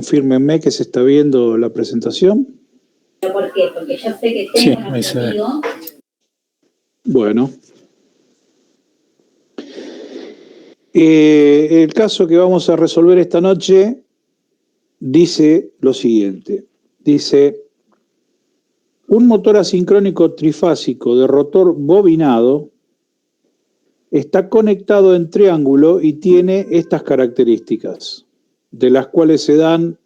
Confírmenme que se está viendo la presentación. ¿Por qué? Porque yo sé que tengo un objetivo. Bueno. El caso que vamos a resolver esta noche dice lo siguiente. Dice, un motor asincrónico trifásico de rotor bobinado está conectado en triángulo y tiene estas características, de las cuales se dan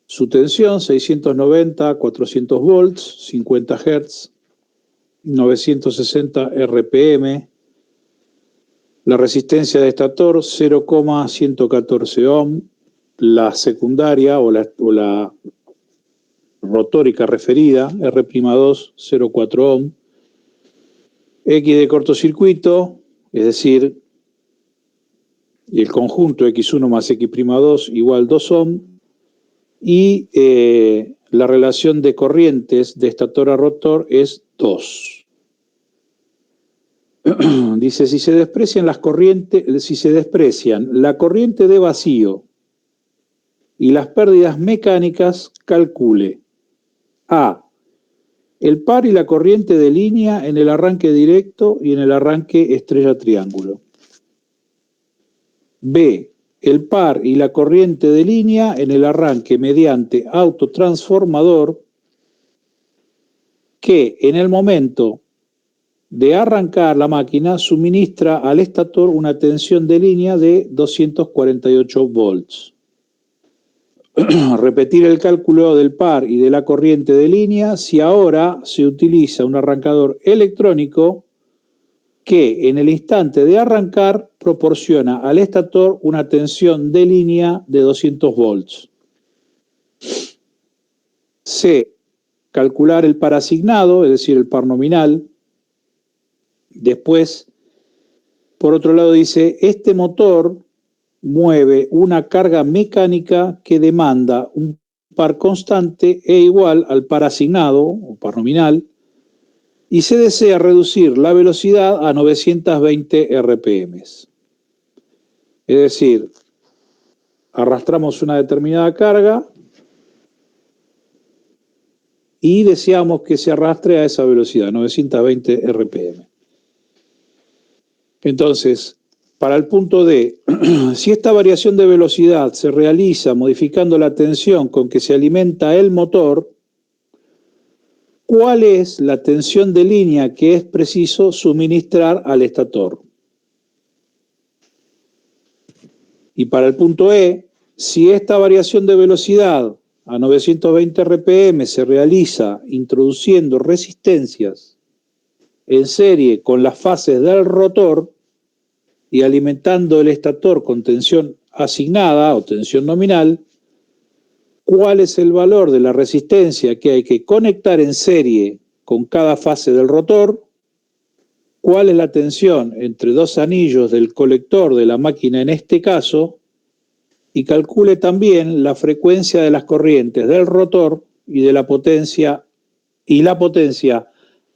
su tensión, 690, 400 volts, 50 Hz, 960 RPM, la resistencia de estator 0,114 ohm, la secundaria o la rotórica referida R'2 0,4 ohm, X de cortocircuito, es decir, el conjunto X1 más X'2 igual 2 ohm, y la relación de corrientes de estator a rotor es 2. Dice, si se desprecian las corrientes, si se desprecian la corriente de vacío y las pérdidas mecánicas, calcule A, el par y la corriente de línea en el arranque directo y en el arranque estrella triángulo. B, el par y la corriente de línea en el arranque mediante autotransformador que en el momento de arrancar la máquina suministra al estator una tensión de línea de 248 volts. Repetir el cálculo del par y de la corriente de línea si ahora se utiliza un arrancador electrónico que en el instante de arrancar proporciona al estator una tensión de línea de 200 volts. C. Calcular el par asignado, es decir, el par nominal. Después, por otro lado, dice, este motor mueve una carga mecánica que demanda un par constante e igual al par asignado, o par nominal, y se desea reducir la velocidad a 920 RPM. Es decir, arrastramos una determinada carga y deseamos que se arrastre a esa velocidad, 920 RPM. Entonces, para el punto D, si esta variación de velocidad se realiza modificando la tensión con que se alimenta el motor, ¿cuál es la tensión de línea que es preciso suministrar al estator? Y para el punto E, si esta variación de velocidad a 920 RPM se realiza introduciendo resistencias en serie con las fases del rotor y alimentando el estator con tensión asignada o tensión nominal, ¿cuál es el valor de la resistencia que hay que conectar en serie con cada fase del rotor? ¿Cuál es la tensión entre dos anillos del colector de la máquina en este caso? Y calcule también la frecuencia de las corrientes del rotor y de la potencia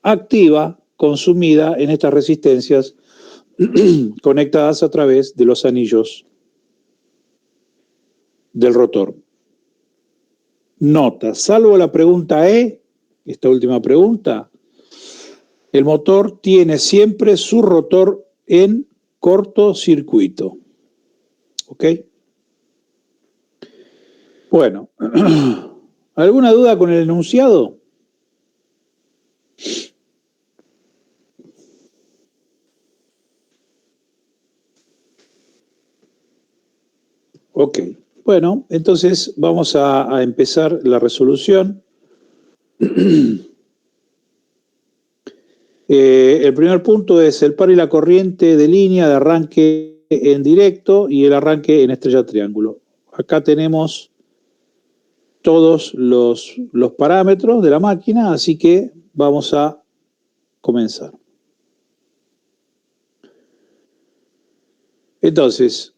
activa consumida en estas resistencias conectadas a través de los anillos del rotor. Nota, salvo la pregunta E, esta última pregunta, el motor tiene siempre su rotor en cortocircuito. ¿Ok? Bueno, ¿alguna duda con el enunciado? Ok, bueno, entonces vamos a empezar la resolución. El primer punto es el par y la corriente de línea de arranque en directo y el arranque en estrella triángulo. Acá tenemos todos los parámetros de la máquina, así que vamos a comenzar. Entonces,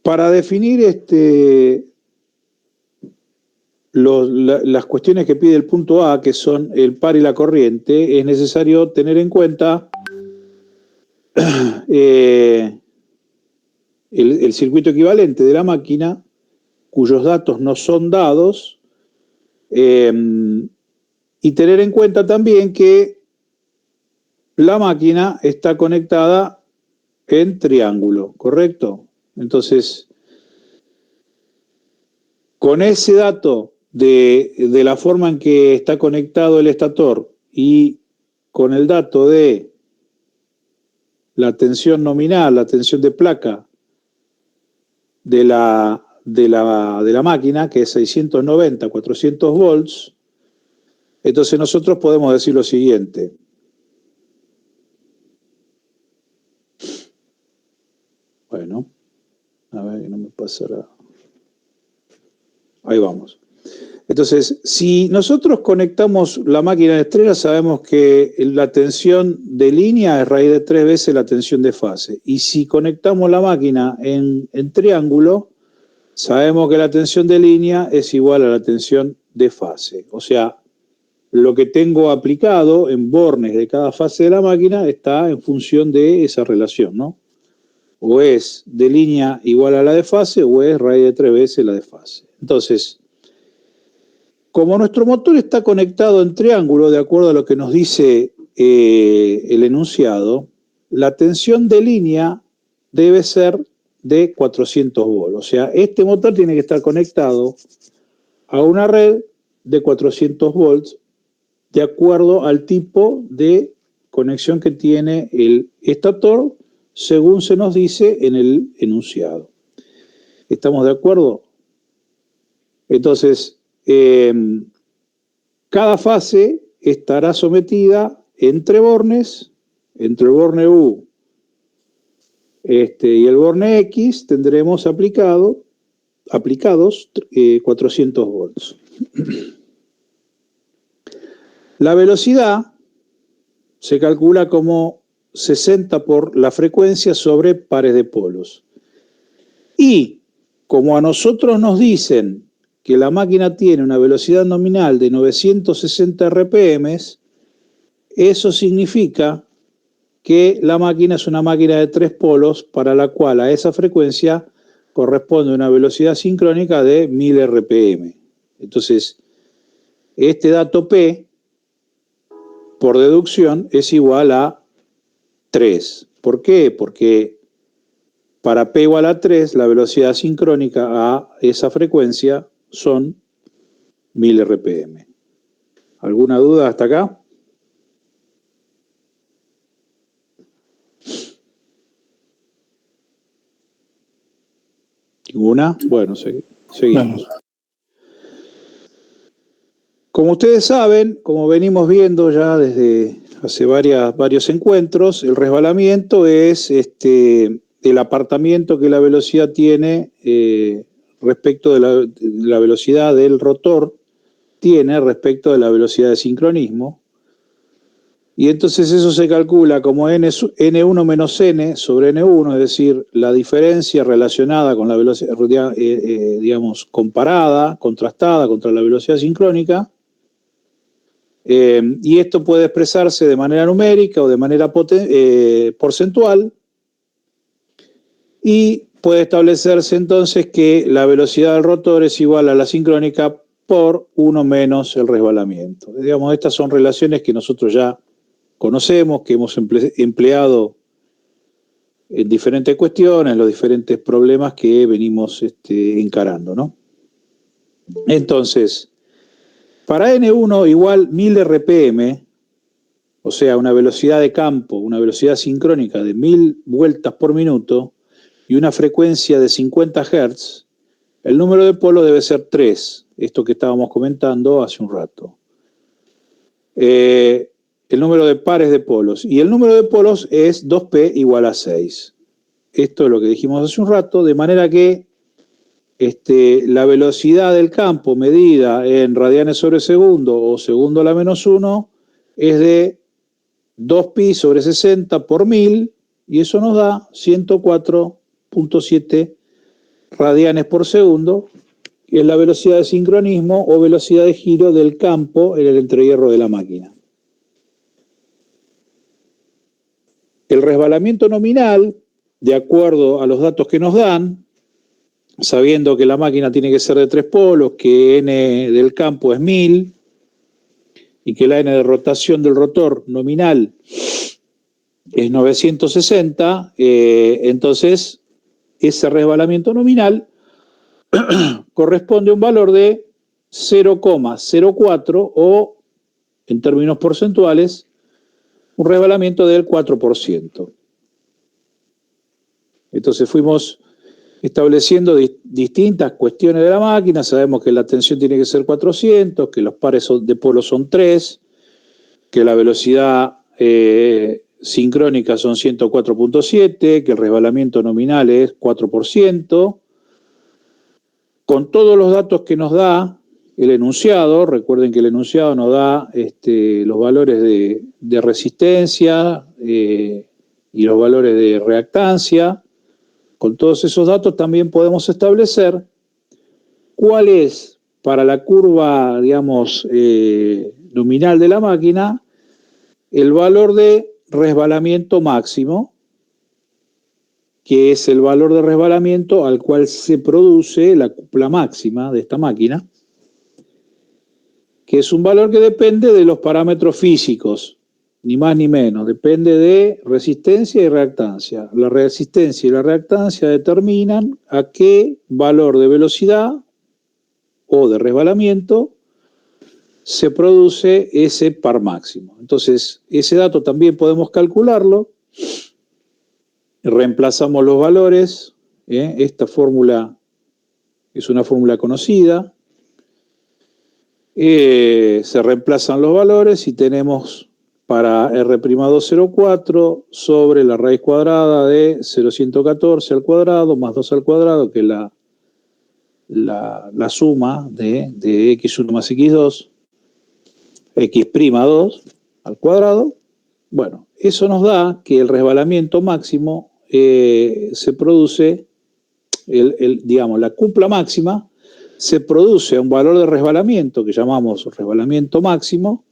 para definir las cuestiones que pide el punto A, que son el par y la corriente, es necesario tener en cuenta el circuito equivalente de la máquina, cuyos datos no son dados, y tener en cuenta también que la máquina está conectada en triángulo, ¿correcto? Entonces, con ese dato de la forma en que está conectado el estator y con el dato de la tensión nominal, la tensión de placa de la máquina, que es 690, 400 volts, entonces nosotros podemos decir lo siguiente. Bueno, a ver que no me pasará. Ahí vamos. Entonces, si nosotros conectamos la máquina de estrella, sabemos que la tensión de línea es raíz de 3 veces la tensión de fase. Y si conectamos la máquina en triángulo, sabemos que la tensión de línea es igual a la tensión de fase. O sea, lo que tengo aplicado en bornes de cada fase de la máquina está en función de esa relación, ¿no? O es de línea igual a la de fase o es raíz de 3 veces la de fase. Entonces, como nuestro motor está conectado en triángulo, de acuerdo a lo que nos dice el enunciado, la tensión de línea debe ser de 400 volts. O sea, este motor tiene que estar conectado a una red de 400 volts de acuerdo al tipo de conexión que tiene el estator, según se nos dice en el enunciado. ¿Estamos de acuerdo? Entonces, cada fase estará sometida entre bornes, entre el borne U y el borne X tendremos aplicados 400 volts. La velocidad se calcula como 60 por la frecuencia sobre pares de polos. Y como a nosotros nos dicen que la máquina tiene una velocidad nominal de 960 RPM, eso significa que la máquina es una máquina de 3 polos para la cual a esa frecuencia corresponde una velocidad sincrónica de 1000 RPM. Entonces, este dato P, por deducción, es igual a 3. ¿Por qué? Porque para P igual a 3, la velocidad sincrónica a esa frecuencia son 1000 RPM. ¿Alguna duda hasta acá? ¿Ninguna? Bueno, seguimos. Como ustedes saben, como venimos viendo ya desde hace varios encuentros, el resbalamiento es el apartamiento que la velocidad tiene respecto de la velocidad del rotor, tiene respecto de la velocidad de sincronismo. Y entonces eso se calcula como N1 menos N sobre N1, es decir, la diferencia relacionada con la velocidad, digamos, comparada, contrastada contra la velocidad sincrónica. Y esto puede expresarse de manera numérica o de manera porcentual. Y puede establecerse entonces que la velocidad del rotor es igual a la sincrónica por 1 menos el resbalamiento. Digamos, estas son relaciones que nosotros ya conocemos, que hemos empleado en diferentes cuestiones, los diferentes problemas que venimos encarando, ¿no? Entonces, para N1 igual 1000 RPM, o sea, una velocidad de campo, una velocidad sincrónica de 1000 vueltas por minuto y una frecuencia de 50 Hz, el número de polos debe ser 3, esto que estábamos comentando hace un rato. El número de pares de polos. Y el número de polos es 2P igual a 6. Esto es lo que dijimos hace un rato, de manera que la velocidad del campo medida en radianes sobre segundo o segundo a la menos 1 es de 2pi sobre 60 por 1000 y eso nos da 104.7 radianes por segundo, que es la velocidad de sincronismo o velocidad de giro del campo en el entrehierro de la máquina. El resbalamiento nominal, de acuerdo a los datos que nos dan, sabiendo que la máquina tiene que ser de 3 polos, que n del campo es 1000 y que la n de rotación del rotor nominal es 960, entonces ese resbalamiento nominal corresponde a un valor de 0,04 o, en términos porcentuales, un resbalamiento del 4%. Entonces fuimos estableciendo distintas cuestiones de la máquina. Sabemos que la tensión tiene que ser 400, que los pares de polos son 3, que la velocidad sincrónica son 104.7, que el resbalamiento nominal es 4%. Con todos los datos que nos da el enunciado, recuerden que el enunciado nos da los valores de resistencia y los valores de reactancia. Con todos esos datos también podemos establecer cuál es para la curva, digamos, nominal de la máquina, el valor de resbalamiento máximo, que es el valor de resbalamiento al cual se produce la cupla máxima de esta máquina, que es un valor que depende de los parámetros físicos, ni más ni menos, depende de resistencia y reactancia. La resistencia y la reactancia determinan a qué valor de velocidad o de resbalamiento se produce ese par máximo. Entonces, ese dato también podemos calcularlo. Reemplazamos los valores. Esta fórmula es una fórmula conocida. Se reemplazan los valores y tenemos para R'204 sobre la raíz cuadrada de 0,114 al cuadrado más 2 al cuadrado, que es la suma de x1 más x2, x'2 al cuadrado. Bueno, eso nos da que el resbalamiento máximo se produce, digamos, la cupla máxima se produce a un valor de resbalamiento que llamamos resbalamiento máximo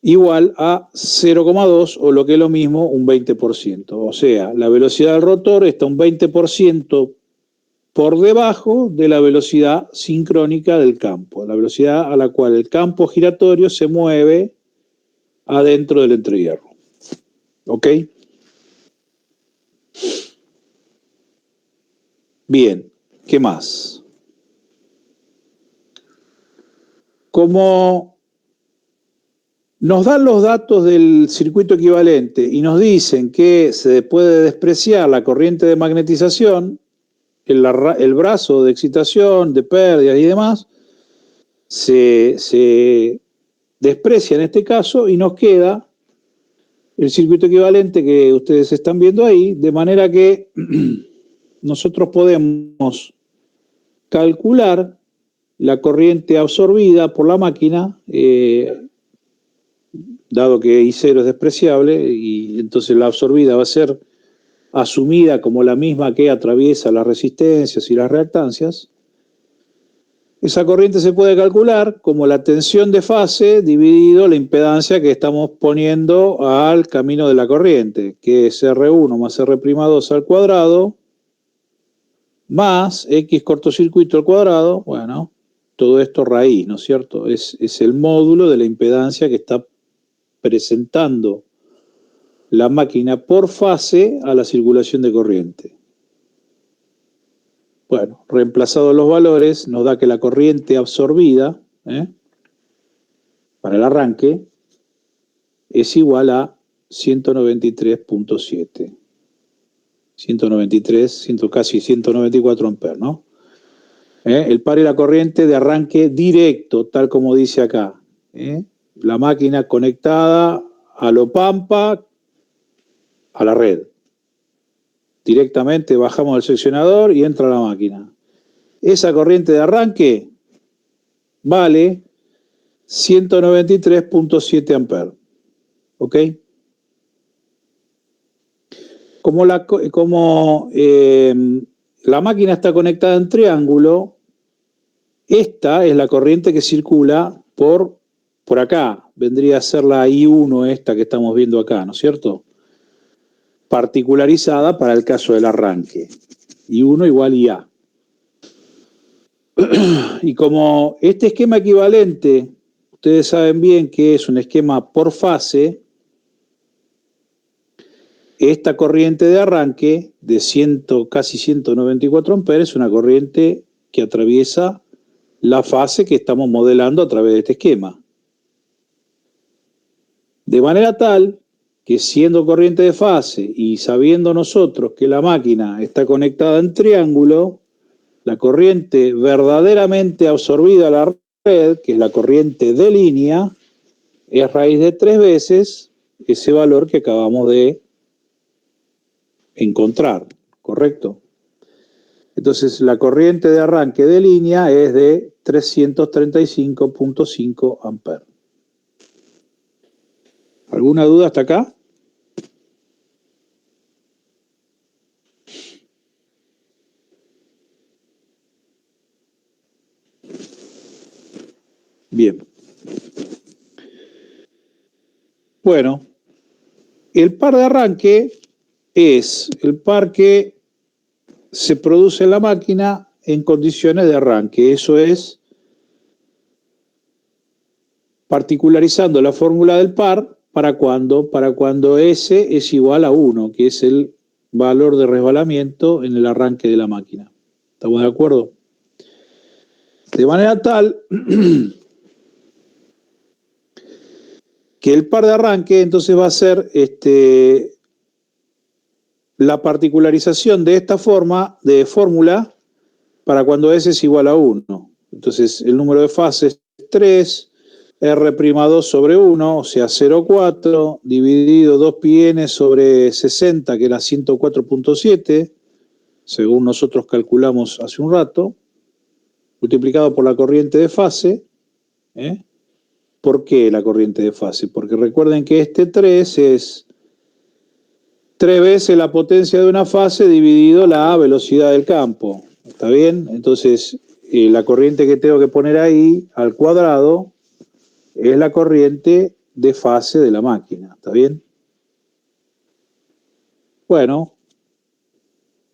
igual a 0,2 o lo que es lo mismo, un 20%. O sea, la velocidad del rotor está un 20% por debajo de la velocidad sincrónica del campo, la velocidad a la cual el campo giratorio se mueve adentro del entrehierro. ¿Ok? Bien, ¿qué más? Como nos dan los datos del circuito equivalente y nos dicen que se puede despreciar la corriente de magnetización, el brazo de excitación, de pérdidas y demás, se desprecia en este caso y nos queda el circuito equivalente que ustedes están viendo ahí, de manera que nosotros podemos calcular la corriente absorbida por la máquina, dado que I0 es despreciable, y entonces la absorbida va a ser asumida como la misma que atraviesa las resistencias y las reactancias. Esa corriente se puede calcular como la tensión de fase dividido la impedancia que estamos poniendo al camino de la corriente, que es R1 más R'2 al cuadrado, más X cortocircuito al cuadrado. Bueno, todo esto raíz, ¿no es cierto? Es el módulo de la impedancia que está presentando la máquina por fase a la circulación de corriente. Bueno, reemplazados los valores, nos da que la corriente absorbida para el arranque es igual a 193.7. 193, casi 194 amperes, ¿no? El par y la corriente de arranque directo, tal como dice acá. La máquina conectada a lo pampa, a la red. Directamente bajamos el seccionador y entra la máquina. Esa corriente de arranque vale 193.7 amperes. ¿Ok? Como la máquina está conectada en triángulo, esta es la corriente que circula por por acá vendría a ser la I1 esta que estamos viendo acá, ¿no es cierto? Particularizada para el caso del arranque. I1 igual IA. Y como este esquema equivalente, ustedes saben bien que es un esquema por fase, esta corriente de arranque de casi 194 amperes es una corriente que atraviesa la fase que estamos modelando a través de este esquema. De manera tal que siendo corriente de fase y sabiendo nosotros que la máquina está conectada en triángulo, la corriente verdaderamente absorbida a la red, que es la corriente de línea, es raíz de 3 veces ese valor que acabamos de encontrar, ¿correcto? Entonces la corriente de arranque de línea es de 335.5 amperes. ¿Alguna duda hasta acá? Bien. Bueno, el par de arranque es el par que se produce en la máquina en condiciones de arranque. Eso es particularizando la fórmula del par para cuando S es igual a 1, que es el valor de resbalamiento en el arranque de la máquina. ¿Estamos de acuerdo? De manera tal que el par de arranque entonces va a ser la particularización de esta fórmula para cuando S es igual a 1. Entonces el número de fases es 3, R'2 sobre 1, o sea 0,4, dividido 2πn sobre 60, que era 104.7, según nosotros calculamos hace un rato, multiplicado por la corriente de fase. ¿Por qué la corriente de fase? Porque recuerden que este 3 es 3 veces la potencia de una fase dividido la velocidad del campo. ¿Está bien? Entonces, la corriente que tengo que poner ahí al cuadrado es la corriente de fase de la máquina. ¿Está bien? Bueno,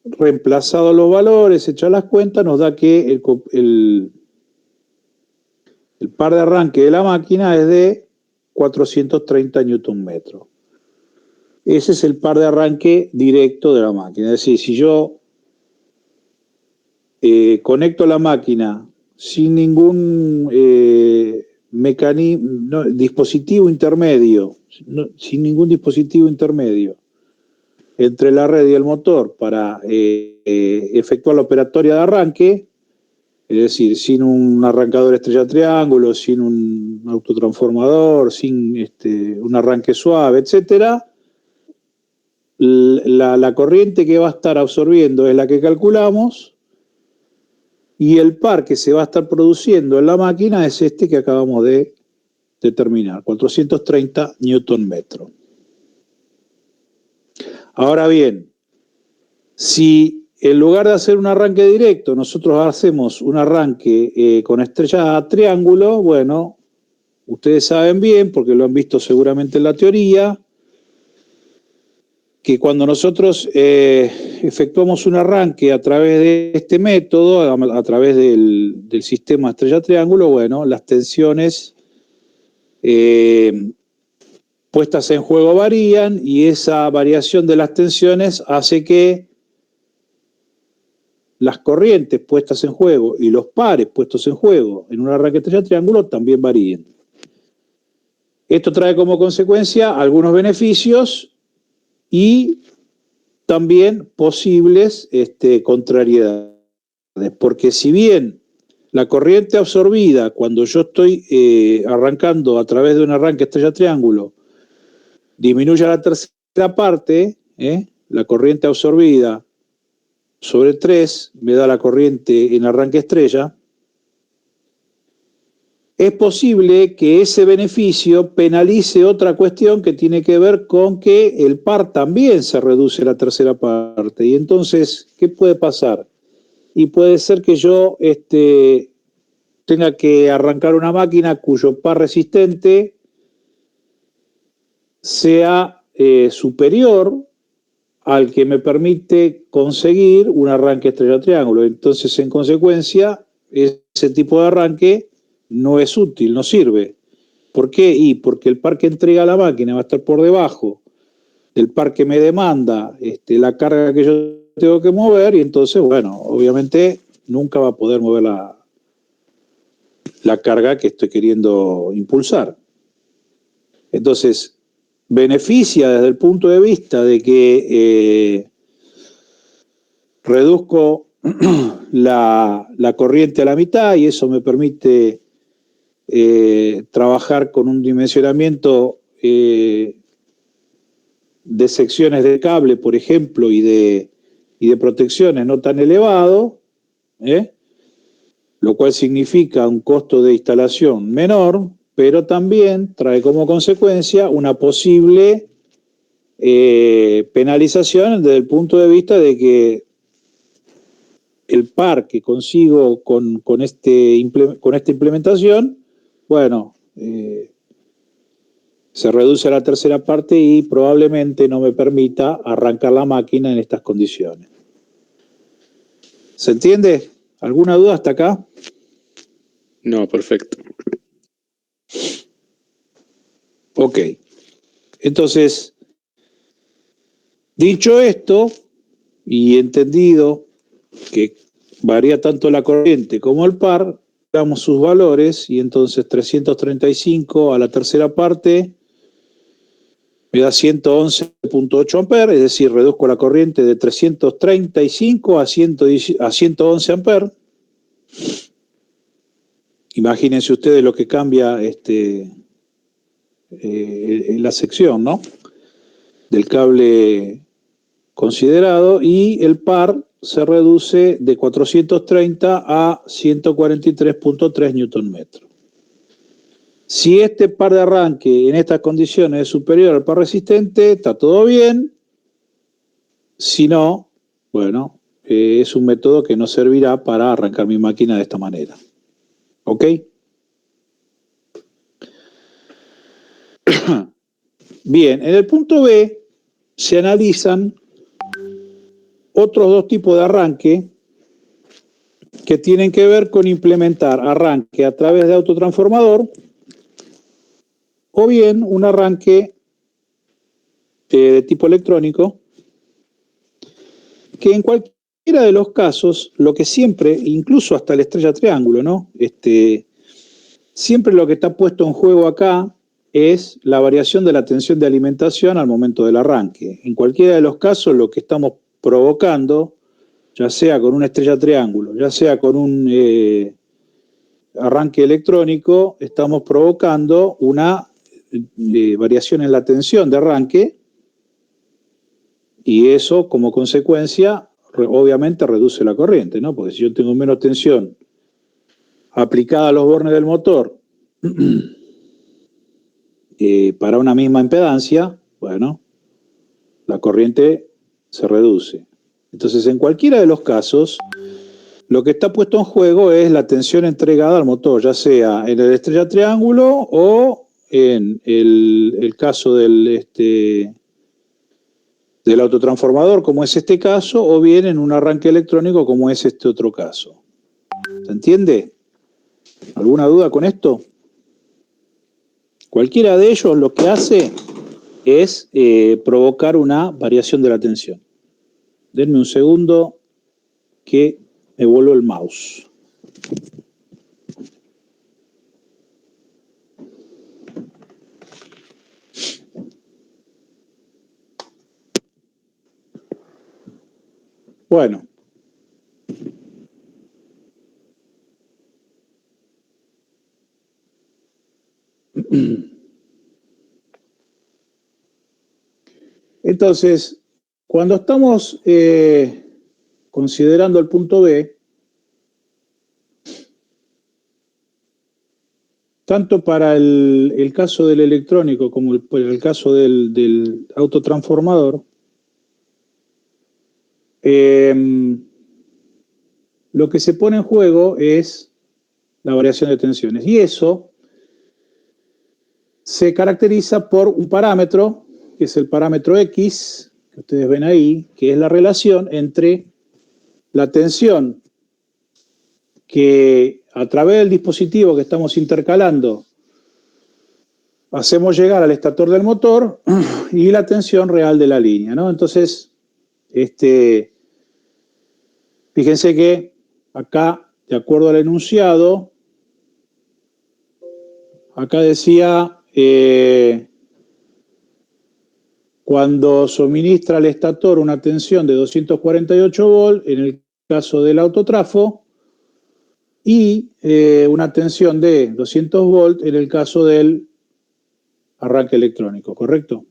reemplazados los valores, hechas las cuentas, nos da que el par de arranque de la máquina es de 430 Nm. Ese es el par de arranque directo de la máquina. Es decir, si yo conecto la máquina sin ningún dispositivo intermedio, sin ningún dispositivo intermedio entre la red y el motor para efectuar la operatoria de arranque, es decir, sin un arrancador estrella triángulo, sin un autotransformador, sin un arranque suave, etcétera, la corriente que va a estar absorbiendo es la que calculamos y el par que se va a estar produciendo en la máquina es este que acabamos de determinar, 430 Nm. Ahora bien, si en lugar de hacer un arranque directo, nosotros hacemos un arranque con estrella triángulo, bueno, ustedes saben bien, porque lo han visto seguramente en la teoría, que cuando nosotros efectuamos un arranque a través de este método, a través del sistema estrella-triángulo, bueno, las tensiones puestas en juego varían y esa variación de las tensiones hace que las corrientes puestas en juego y los pares puestos en juego en un arranque estrella-triángulo también varíen. Esto trae como consecuencia algunos beneficios y también posibles contrariedades, porque si bien la corriente absorbida cuando yo estoy arrancando a través de un arranque estrella-triángulo disminuye a la tercera parte, la corriente absorbida sobre 3 me da la corriente en arranque estrella, es posible que ese beneficio penalice otra cuestión que tiene que ver con que el par también se reduce a la tercera parte. Y entonces, ¿qué puede pasar? Y puede ser que yo tenga que arrancar una máquina cuyo par resistente sea superior al que me permite conseguir un arranque estrella-triángulo. Entonces, en consecuencia, ese tipo de arranque no es útil, no sirve. ¿Por qué? Y porque el par que entrega la máquina va a estar por debajo del par que me demanda la carga que yo tengo que mover, y entonces, bueno, obviamente nunca va a poder mover la carga que estoy queriendo impulsar. Entonces, beneficia desde el punto de vista de que reduzco la corriente a la mitad y eso me permite trabajar con un dimensionamiento de secciones de cable, por ejemplo, y de protecciones no tan elevado, lo cual significa un costo de instalación menor, pero también trae como consecuencia una posible penalización desde el punto de vista de que el par que consigo con esta implementación, bueno, se reduce a la tercera parte y probablemente no me permita arrancar la máquina en estas condiciones. ¿Se entiende? ¿Alguna duda hasta acá? No, perfecto. Ok. Entonces, dicho esto y entendido que varía tanto la corriente como el par, damos sus valores y entonces 335 a la tercera parte me da 111.8 amperes, es decir, reduzco la corriente de 335 a 111 amperes. Imagínense ustedes lo que cambia la sección, ¿no?, del cable considerado, y el par se reduce de 430 a 143.3 Nm. Si este par de arranque en estas condiciones es superior al par resistente, está todo bien. Si no, bueno, es un método que no servirá para arrancar mi máquina de esta manera. ¿Ok? Bien, en el punto B se analizan otros dos tipos de arranque que tienen que ver con implementar arranque a través de autotransformador o bien un arranque de tipo electrónico, que en cualquiera de los casos, lo que siempre, incluso hasta la estrella triángulo, ¿no?, siempre lo que está puesto en juego acá es la variación de la tensión de alimentación al momento del arranque. En cualquiera de los casos, lo que estamos provocando, ya sea con una estrella triángulo, ya sea con un arranque electrónico, estamos provocando una variación en la tensión de arranque, y eso, como consecuencia, obviamente reduce la corriente, ¿no? Porque si yo tengo menos tensión aplicada a los bornes del motor para una misma impedancia, bueno, la corriente se reduce. Entonces, en cualquiera de los casos, lo que está puesto en juego es la tensión entregada al motor, ya sea en el estrella triángulo o en el caso del autotransformador, como es este caso, o bien en un arranque electrónico, como es este otro caso. ¿Se entiende? ¿Alguna duda con esto? Cualquiera de ellos lo que hace es provocar una variación de la tensión. Denme un segundo que me vuelvo el mouse. Bueno. Entonces, cuando estamos considerando el punto B, tanto para el caso del electrónico como el caso del autotransformador, lo que se pone en juego es la variación de tensiones. Y eso se caracteriza por un parámetro, que es el parámetro X, que ustedes ven ahí, que es la relación entre la tensión que a través del dispositivo que estamos intercalando hacemos llegar al estator del motor y la tensión real de la línea, ¿no? Entonces, fíjense que acá, de acuerdo al enunciado, acá decía, cuando suministra al estator una tensión de 248 volts, en el caso del autotrafo, y una tensión de 200 volts en el caso del arranque electrónico, ¿correcto?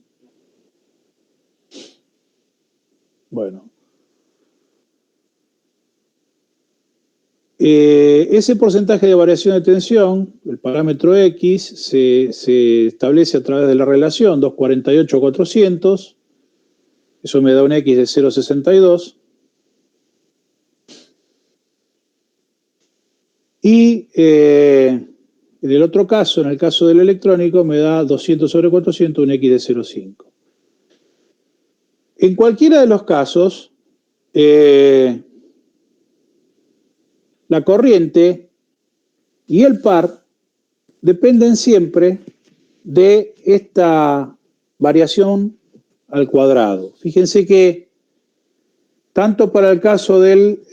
Bueno. Ese porcentaje de variación de tensión, el parámetro X, se establece a través de la relación 248-400. Eso me da un X de 0,62. Y en el otro caso, en el caso del electrónico, me da 200 sobre 400, un X de 0,5. En cualquiera de los casos, la corriente y el par dependen siempre de esta variación al cuadrado. Fíjense que tanto para el caso del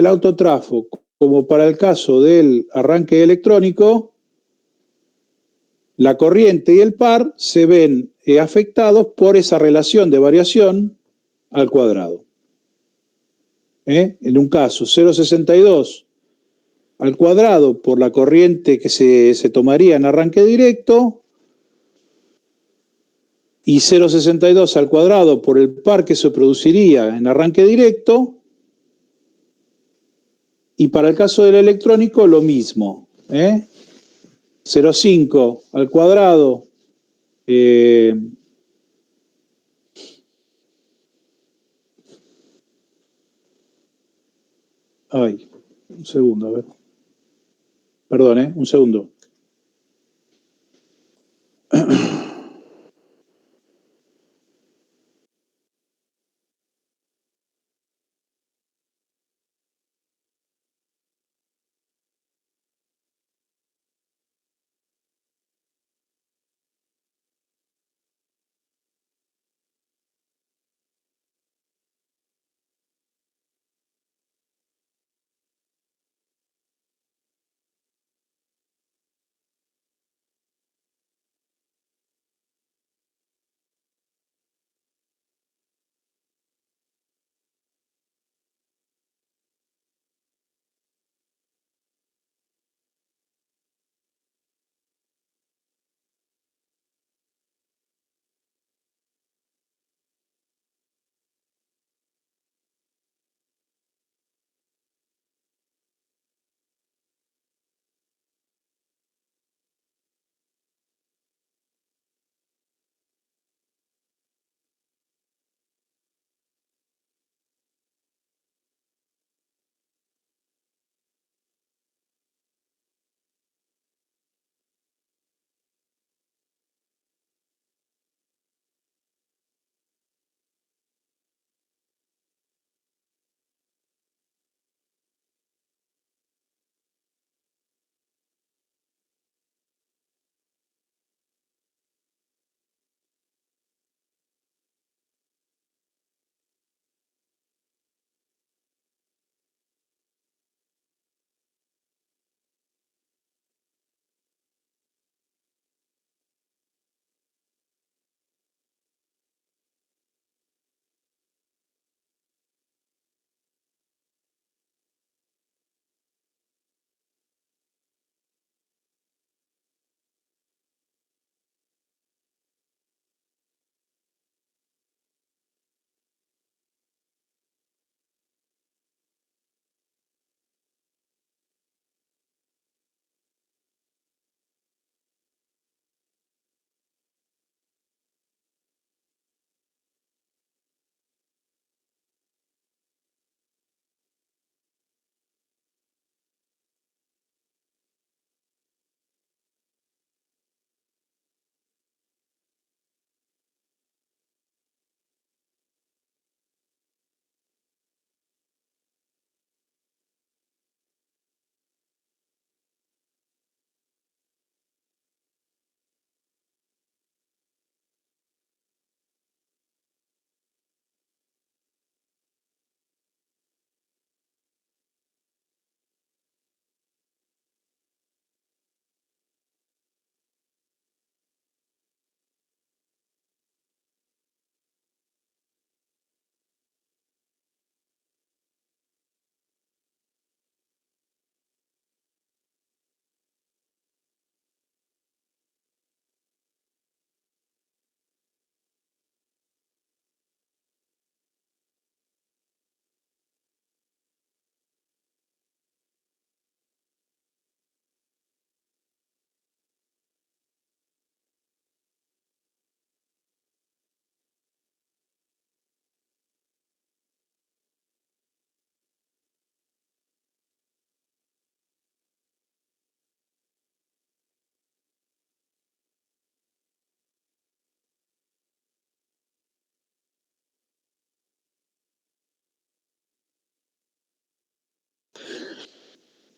autotrafo como para el caso del arranque electrónico, la corriente y el par se ven afectados por esa relación de variación al cuadrado. En un caso, 0,62 al cuadrado por la corriente que se tomaría en arranque directo y 0,62 al cuadrado por el par que se produciría en arranque directo. Y para el caso del electrónico, lo mismo. 0,5 al cuadrado. Un segundo, a ver. Perdón, un segundo.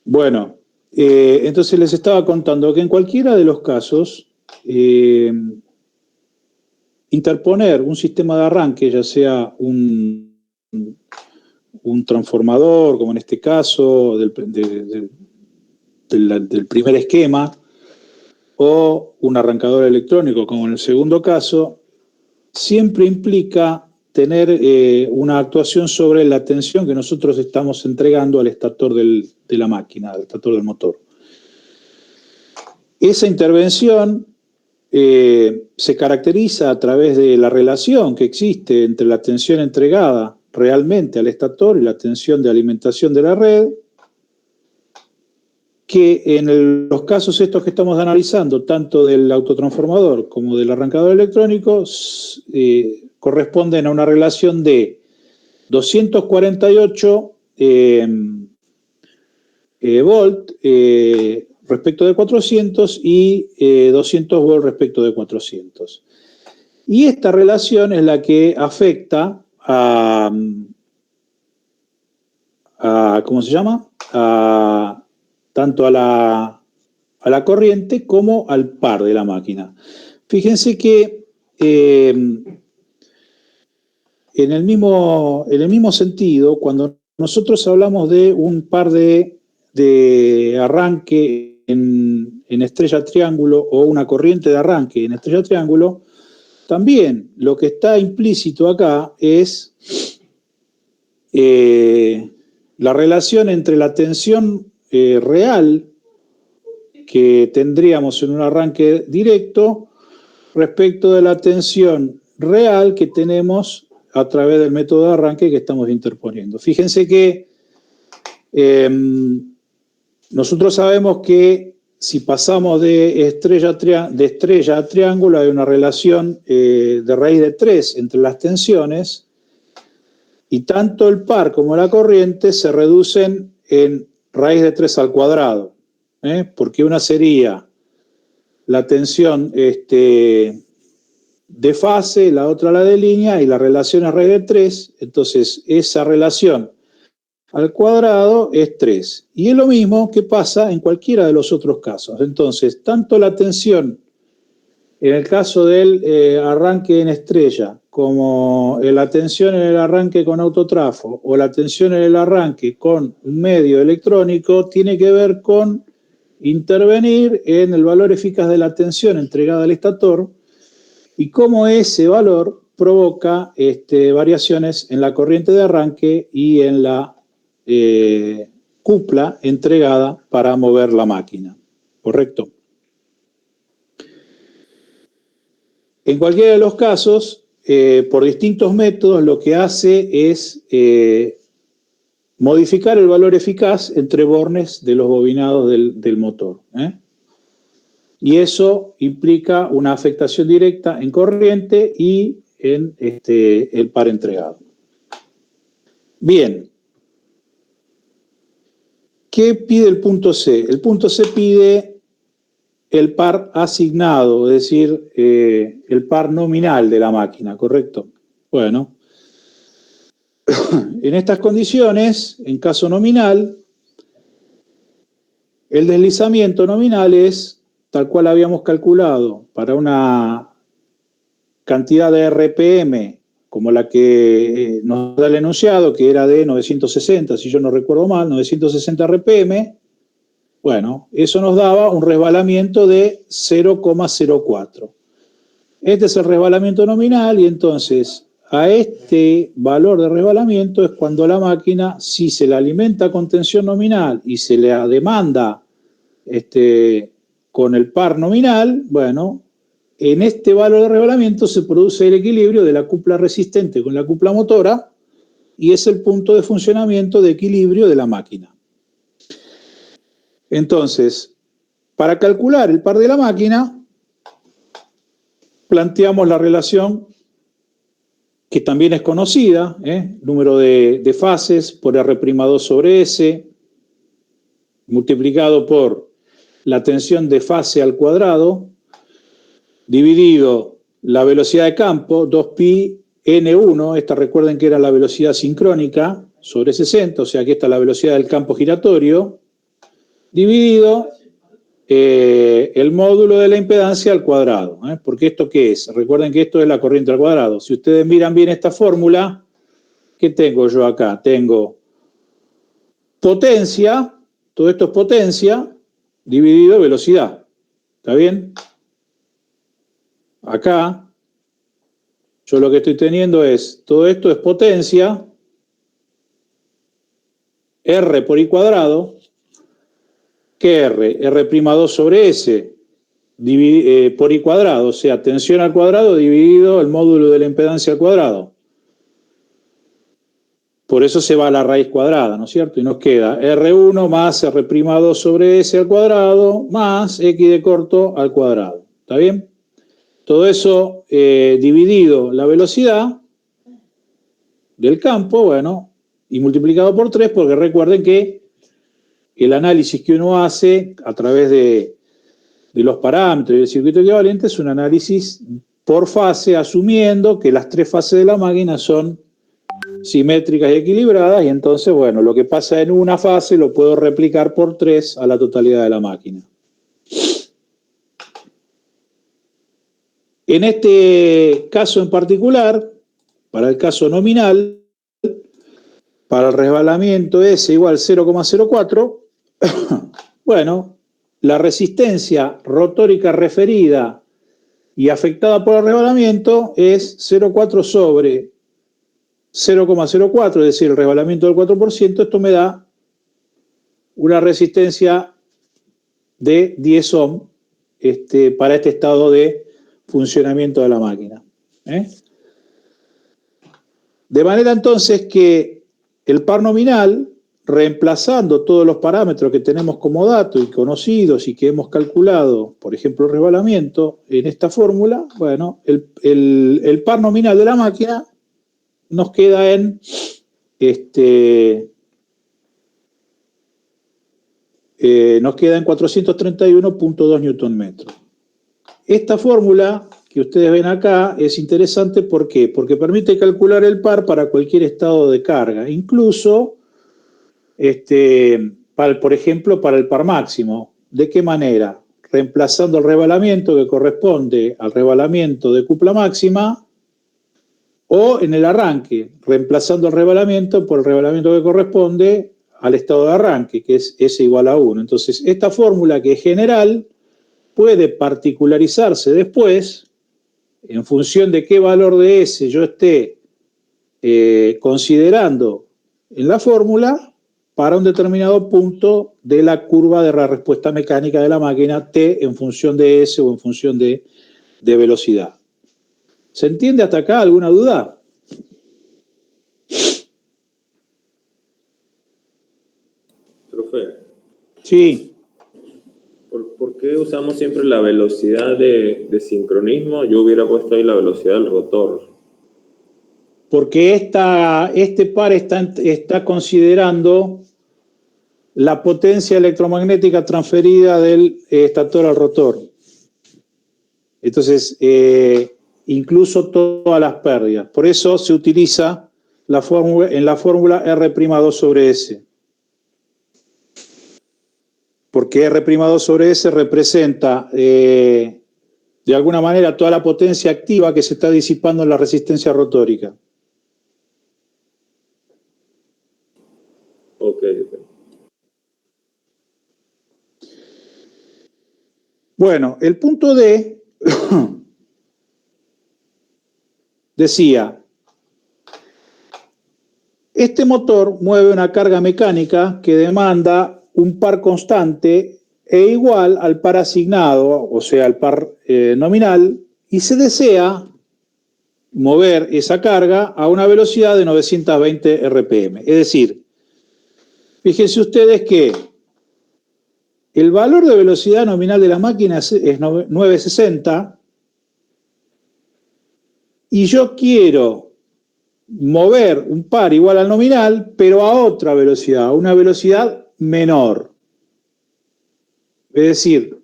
Bueno, entonces les estaba contando que en cualquiera de los casos, interponer un sistema de arranque, ya sea un transformador, como en este caso, del primer esquema, o un arrancador electrónico, como en el segundo caso, siempre implica tener una actuación sobre la tensión que nosotros estamos entregando al estator de la máquina, al estator del motor. Esa intervención se caracteriza a través de la relación que existe entre la tensión entregada realmente al estator y la tensión de alimentación de la red, que en los casos estos que estamos analizando, tanto del autotransformador como del arrancador electrónico, corresponden a una relación de 248 volt respecto de 400 y 200 volt respecto de 400. Y esta relación es la que afecta ¿cómo se llama? Tanto a la corriente como al par de la máquina. Fíjense que en el mismo sentido, cuando nosotros hablamos de un par de arranque en estrella triángulo o una corriente de arranque en estrella triángulo, también lo que está implícito acá es la relación entre la tensión real que tendríamos en un arranque directo respecto de la tensión real que tenemos a través del método de arranque que estamos interponiendo. Fíjense que nosotros sabemos que si pasamos de estrella a triángulo hay una relación de raíz de 3 entre las tensiones, y tanto el par como la corriente se reducen en raíz de 3 al cuadrado, porque una sería la tensión de fase, la otra la de línea, y la relación es raíz de 3, entonces esa relación al cuadrado es 3. Y es lo mismo que pasa en cualquiera de los otros casos. Entonces, tanto la tensión en el caso del arranque en estrella, como la tensión en el arranque con autotrafo o la tensión en el arranque con un medio electrónico, tiene que ver con intervenir en el valor eficaz de la tensión entregada al estator y cómo ese valor provoca variaciones en la corriente de arranque y en la cupla entregada para mover la máquina. ¿Correcto? En cualquiera de los casos, por distintos métodos, lo que hace es modificar el valor eficaz entre bornes de los bobinados del motor. Y eso implica una afectación directa en corriente y en el par entregado. Bien. ¿Qué pide el punto C? El punto C pide el par asignado, es decir, el par nominal de la máquina, ¿correcto? Bueno, en estas condiciones, en caso nominal, el deslizamiento nominal es tal cual habíamos calculado para una cantidad de RPM como la que nos da el enunciado, que era de 960, si yo no recuerdo mal, 960 RPM. Bueno, eso nos daba un resbalamiento de 0,04. Este es el resbalamiento nominal y entonces a este valor de resbalamiento es cuando la máquina, si se la alimenta con tensión nominal y se le demanda con el par nominal, bueno, en este valor de resbalamiento se produce el equilibrio de la cupla resistente con la cupla motora y es el punto de funcionamiento de equilibrio de la máquina. Entonces, para calcular el par de la máquina, planteamos la relación que también es conocida, número de fases por R'2 sobre S, multiplicado por la tensión de fase al cuadrado, dividido la velocidad de campo, 2pi n1, esta recuerden que era la velocidad sincrónica, sobre 60, o sea que esta es la velocidad del campo giratorio, dividido el módulo de la impedancia al cuadrado. Porque ¿esto qué es? Recuerden que esto es la corriente al cuadrado. Si ustedes miran bien esta fórmula, ¿qué tengo yo acá? Tengo potencia, todo esto es potencia, dividido velocidad. ¿Está bien? Acá, yo lo que estoy teniendo es, todo esto es potencia, R por I cuadrado, ¿qué R? R'2 sobre S por I cuadrado, o sea, tensión al cuadrado dividido el módulo de la impedancia al cuadrado. Por eso se va a la raíz cuadrada, ¿no es cierto? Y nos queda R1 más R'2 sobre S al cuadrado más X de corto al cuadrado. ¿Está bien? Todo eso dividido la velocidad del campo, bueno, y multiplicado por 3, porque recuerden que el análisis que uno hace a través de los parámetros y del circuito equivalente es un análisis por fase, asumiendo que las 3 fases de la máquina son simétricas y equilibradas, y entonces, bueno, lo que pasa en una fase lo puedo replicar por 3 a la totalidad de la máquina. En este caso en particular, para el caso nominal, para el resbalamiento S igual 0,04, bueno, la resistencia rotórica referida y afectada por el resbalamiento es 0,4 sobre 0,04, es decir, el resbalamiento del 4%, esto me da una resistencia de 10 ohm para este estado de funcionamiento de la máquina. De manera entonces que el par nominal, reemplazando todos los parámetros que tenemos como datos y conocidos y que hemos calculado, por ejemplo, el resbalamiento, en esta fórmula, bueno, el par nominal de la máquina nos queda en nos queda en 431.2 Nm. Esta fórmula que ustedes ven acá es interesante, ¿por qué? Porque permite calcular el par para cualquier estado de carga, incluso, por ejemplo, para el par máximo. ¿De qué manera? Reemplazando el resbalamiento que corresponde al resbalamiento de cupla máxima, o en el arranque, reemplazando el resbalamiento por el resbalamiento que corresponde al estado de arranque, que es S igual a 1. Entonces, esta fórmula, que es general, puede particularizarse después en función de qué valor de S yo esté considerando en la fórmula para un determinado punto de la curva de la respuesta mecánica de la máquina, T en función de S o en función de velocidad. ¿Se entiende hasta acá? ¿Alguna duda? Profe. Sí. ¿Por qué usamos siempre la velocidad de sincronismo? Yo hubiera puesto ahí la velocidad del rotor. Porque este par está considerando la potencia electromagnética transferida del estator al rotor. Entonces, incluso todas las pérdidas. Por eso se utiliza en la fórmula R'2 sobre S. Porque R'2 sobre S representa, de alguna manera, toda la potencia activa que se está disipando en la resistencia rotórica. Ok. Bueno, el punto D decía, este motor mueve una carga mecánica que demanda un par constante e igual al par asignado, o sea, al par nominal, y se desea mover esa carga a una velocidad de 920 RPM. Es decir, fíjense ustedes que el valor de velocidad nominal de la máquina es 960 y yo quiero mover un par igual al nominal, pero a otra velocidad, a una velocidad menor. Es decir,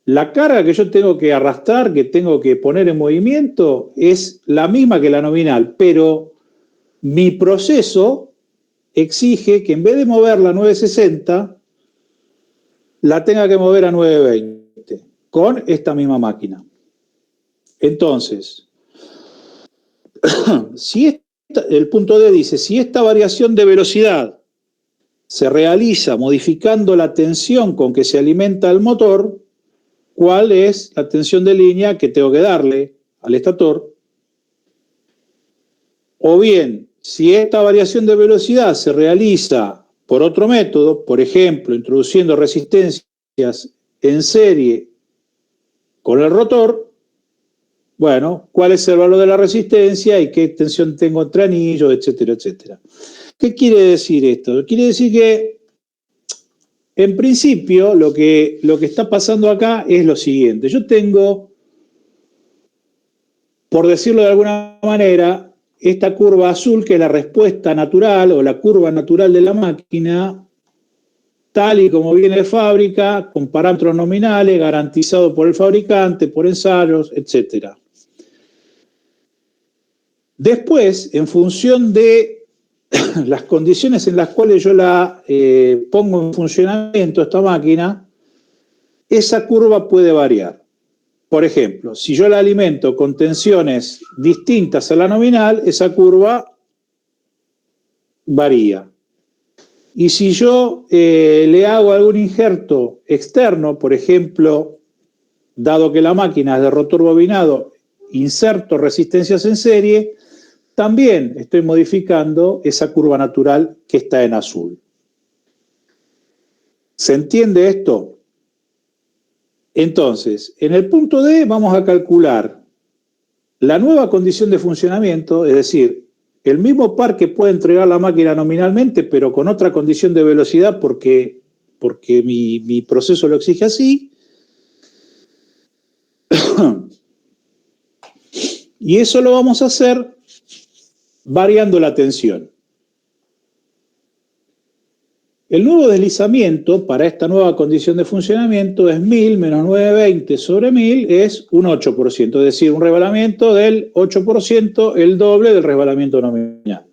la carga que yo tengo que arrastrar, que tengo que poner en movimiento, es la misma que la nominal, pero mi proceso exige que en vez de mover la 960, la tenga que mover a 920 con esta misma máquina. Entonces, si el punto D dice, si esta variación de velocidad se realiza modificando la tensión con que se alimenta el motor, ¿cuál es la tensión de línea que tengo que darle al estator? O bien, si esta variación de velocidad se realiza por otro método, por ejemplo, introduciendo resistencias en serie con el rotor, bueno, ¿cuál es el valor de la resistencia y qué tensión tengo entre anillos, etcétera, etcétera? ¿Qué quiere decir esto? Quiere decir que, en principio, lo que está pasando acá es lo siguiente. Yo tengo, por decirlo de alguna manera, esta curva azul, que es la respuesta natural o la curva natural de la máquina, tal y como viene de fábrica, con parámetros nominales, garantizado por el fabricante, por ensayos, etcétera. Después, en función de las condiciones en las cuales yo la pongo en funcionamiento, esta máquina, esa curva puede variar. Por ejemplo, si yo la alimento con tensiones distintas a la nominal, esa curva varía. Y si yo le hago algún injerto externo, por ejemplo, dado que la máquina es de rotor bobinado, inserto resistencias en serie, también estoy modificando esa curva natural que está en azul. ¿Se entiende esto? Entonces, en el punto D vamos a calcular la nueva condición de funcionamiento, es decir, el mismo par que puede entregar la máquina nominalmente, pero con otra condición de velocidad porque mi proceso lo exige así. Y eso lo vamos a hacer variando la tensión. El nuevo deslizamiento para esta nueva condición de funcionamiento es 1000 menos 920 sobre 1000 es un 8%, es decir, un resbalamiento del 8%, el doble del resbalamiento nominal.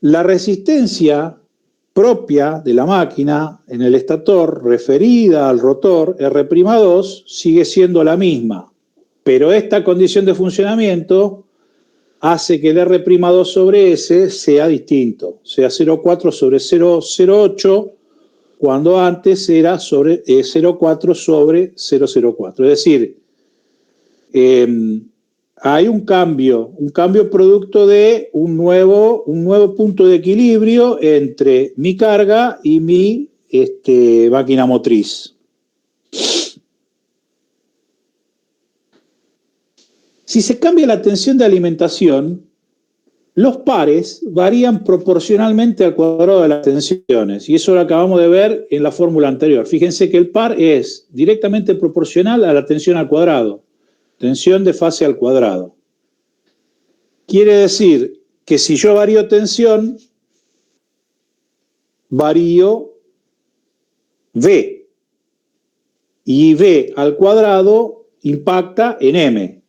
La resistencia propia de la máquina en el estator referida al rotor R'2 sigue siendo la misma, pero esta condición de funcionamiento hace que el R'2 sobre S sea distinto, sea 0,4 sobre 0,08, cuando antes era sobre 0,4 sobre 0,04. Es decir, hay un cambio producto de un nuevo punto de equilibrio entre mi carga y mi máquina motriz. Si se cambia la tensión de alimentación, los pares varían proporcionalmente al cuadrado de las tensiones, y eso lo acabamos de ver en la fórmula anterior. Fíjense que el par es directamente proporcional a la tensión al cuadrado, tensión de fase al cuadrado. Quiere decir que si yo varío tensión, varío V, y V al cuadrado impacta en M.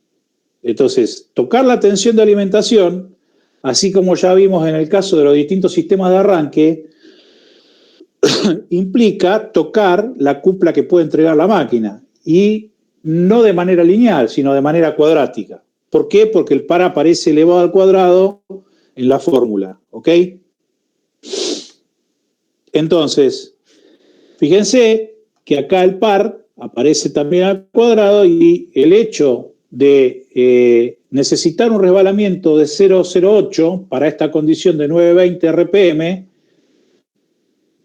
Entonces, tocar la tensión de alimentación, así como ya vimos en el caso de los distintos sistemas de arranque, implica tocar la cupla que puede entregar la máquina, y no de manera lineal, sino de manera cuadrática. ¿Por qué? Porque el par aparece elevado al cuadrado en la fórmula, ¿ok? Entonces, fíjense que acá el par aparece también al cuadrado, y el hecho de necesitar un resbalamiento de 0,08 para esta condición de 920 RPM,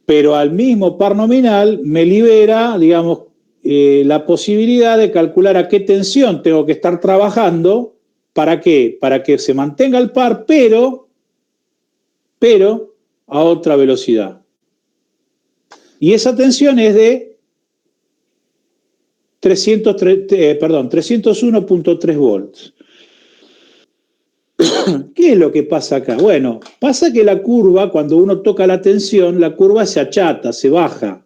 pero al mismo par nominal me libera, digamos, la posibilidad de calcular a qué tensión tengo que estar trabajando. ¿Para qué? Para que se mantenga el par, pero a otra velocidad. Y esa tensión es de 301.3 volts. ¿Qué es lo que pasa acá? Bueno, pasa que la curva, cuando uno toca la tensión, la curva se achata, se baja.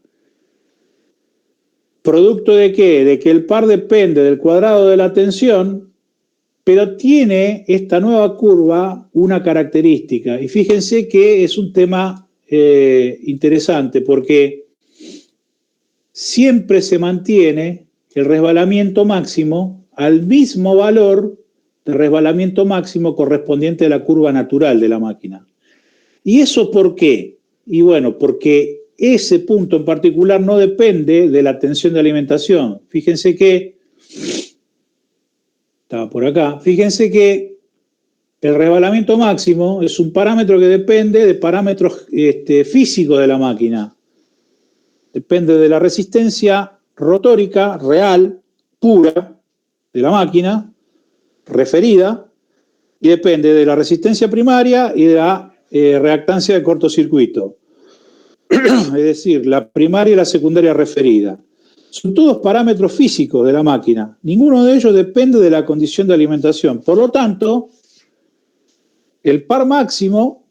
¿Producto de qué? De que el par depende del cuadrado de la tensión, pero tiene esta nueva curva una característica. Y fíjense que es un tema interesante, porque siempre se mantiene el resbalamiento máximo al mismo valor de resbalamiento máximo correspondiente a la curva natural de la máquina. ¿Y eso por qué? Y bueno, porque ese punto en particular no depende de la tensión de alimentación. Fíjense que, estaba por acá, fíjense que el resbalamiento máximo es un parámetro que depende de parámetros físicos de la máquina. Depende de la resistencia rotórica real, pura, de la máquina, referida, y depende de la resistencia primaria y de la reactancia de cortocircuito. Es decir, la primaria y la secundaria referida. Son todos parámetros físicos de la máquina. Ninguno de ellos depende de la condición de alimentación. Por lo tanto, el par máximo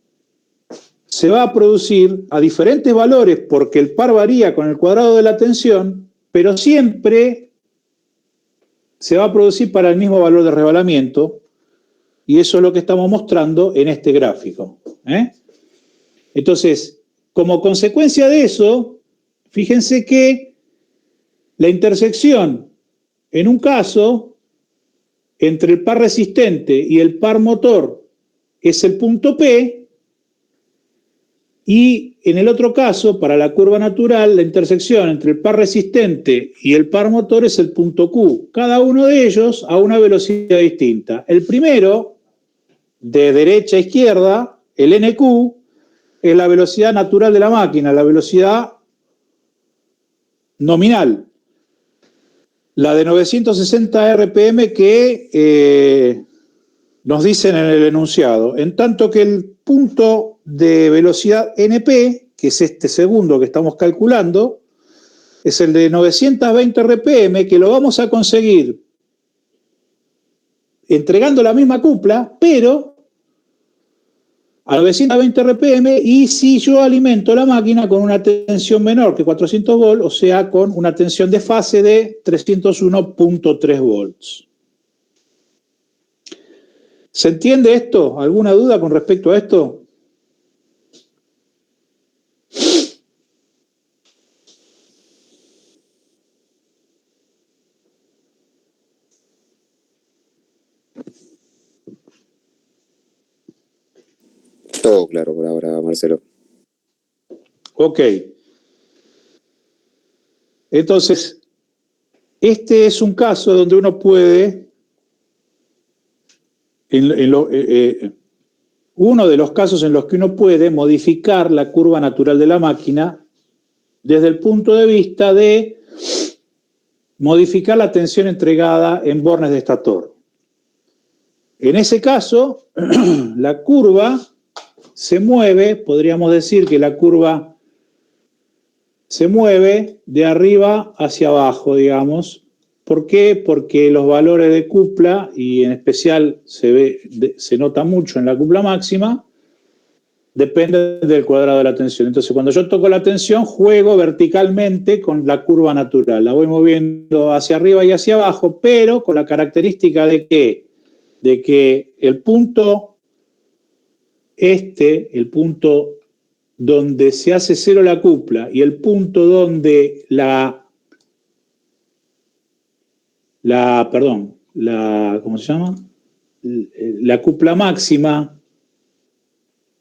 se va a producir a diferentes valores porque el par varía con el cuadrado de la tensión, pero siempre se va a producir para el mismo valor de resbalamiento, y eso es lo que estamos mostrando en este gráfico. Entonces, como consecuencia de eso, fíjense que la intersección, en un caso, entre el par resistente y el par motor es el punto P, y en el otro caso, para la curva natural, la intersección entre el par resistente y el par motor es el punto Q. Cada uno de ellos a una velocidad distinta. El primero, de derecha a izquierda, el NQ, es la velocidad natural de la máquina, la velocidad nominal. La de 960 RPM que nos dicen en el enunciado. En tanto que el punto de velocidad NP, que es este segundo que estamos calculando, es el de 920 RPM, que lo vamos a conseguir entregando la misma cupla, pero a 920 RPM, y si yo alimento la máquina con una tensión menor que 400 volts, o sea, con una tensión de fase de 301.3 volts. ¿Se entiende esto? ¿Alguna duda con respecto a esto? Todo claro por ahora, Marcelo. Ok. Entonces, este es un caso donde uno puede, uno de los casos en los que uno puede modificar la curva natural de la máquina desde el punto de vista de modificar la tensión entregada en bornes de estator. En ese caso, la curva se mueve, podríamos decir que la curva se mueve de arriba hacia abajo, digamos. ¿Por qué? Porque los valores de cupla, y en especial se nota mucho en la cupla máxima, dependen del cuadrado de la tensión. Entonces, cuando yo toco la tensión, juego verticalmente con la curva natural. La voy moviendo hacia arriba y hacia abajo, pero con la característica de que el punto el punto donde se hace cero la cupla y el punto donde ¿cómo se llama? La cupla máxima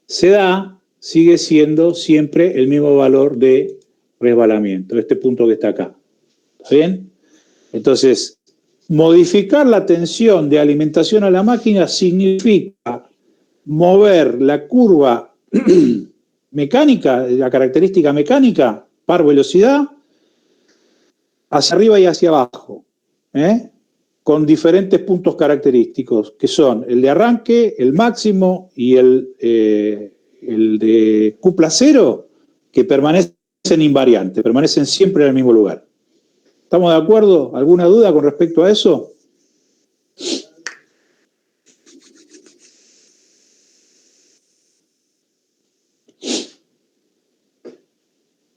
se da, sigue siendo siempre el mismo valor de resbalamiento, este punto que está acá. ¿Está bien? Entonces, modificar la tensión de alimentación a la máquina significa mover la curva mecánica, la característica mecánica, par velocidad, hacia arriba y hacia abajo, con diferentes puntos característicos, que son el de arranque, el máximo y el de cupla cero, que permanecen invariantes, permanecen siempre en el mismo lugar. ¿Estamos de acuerdo? ¿Alguna duda con respecto a eso?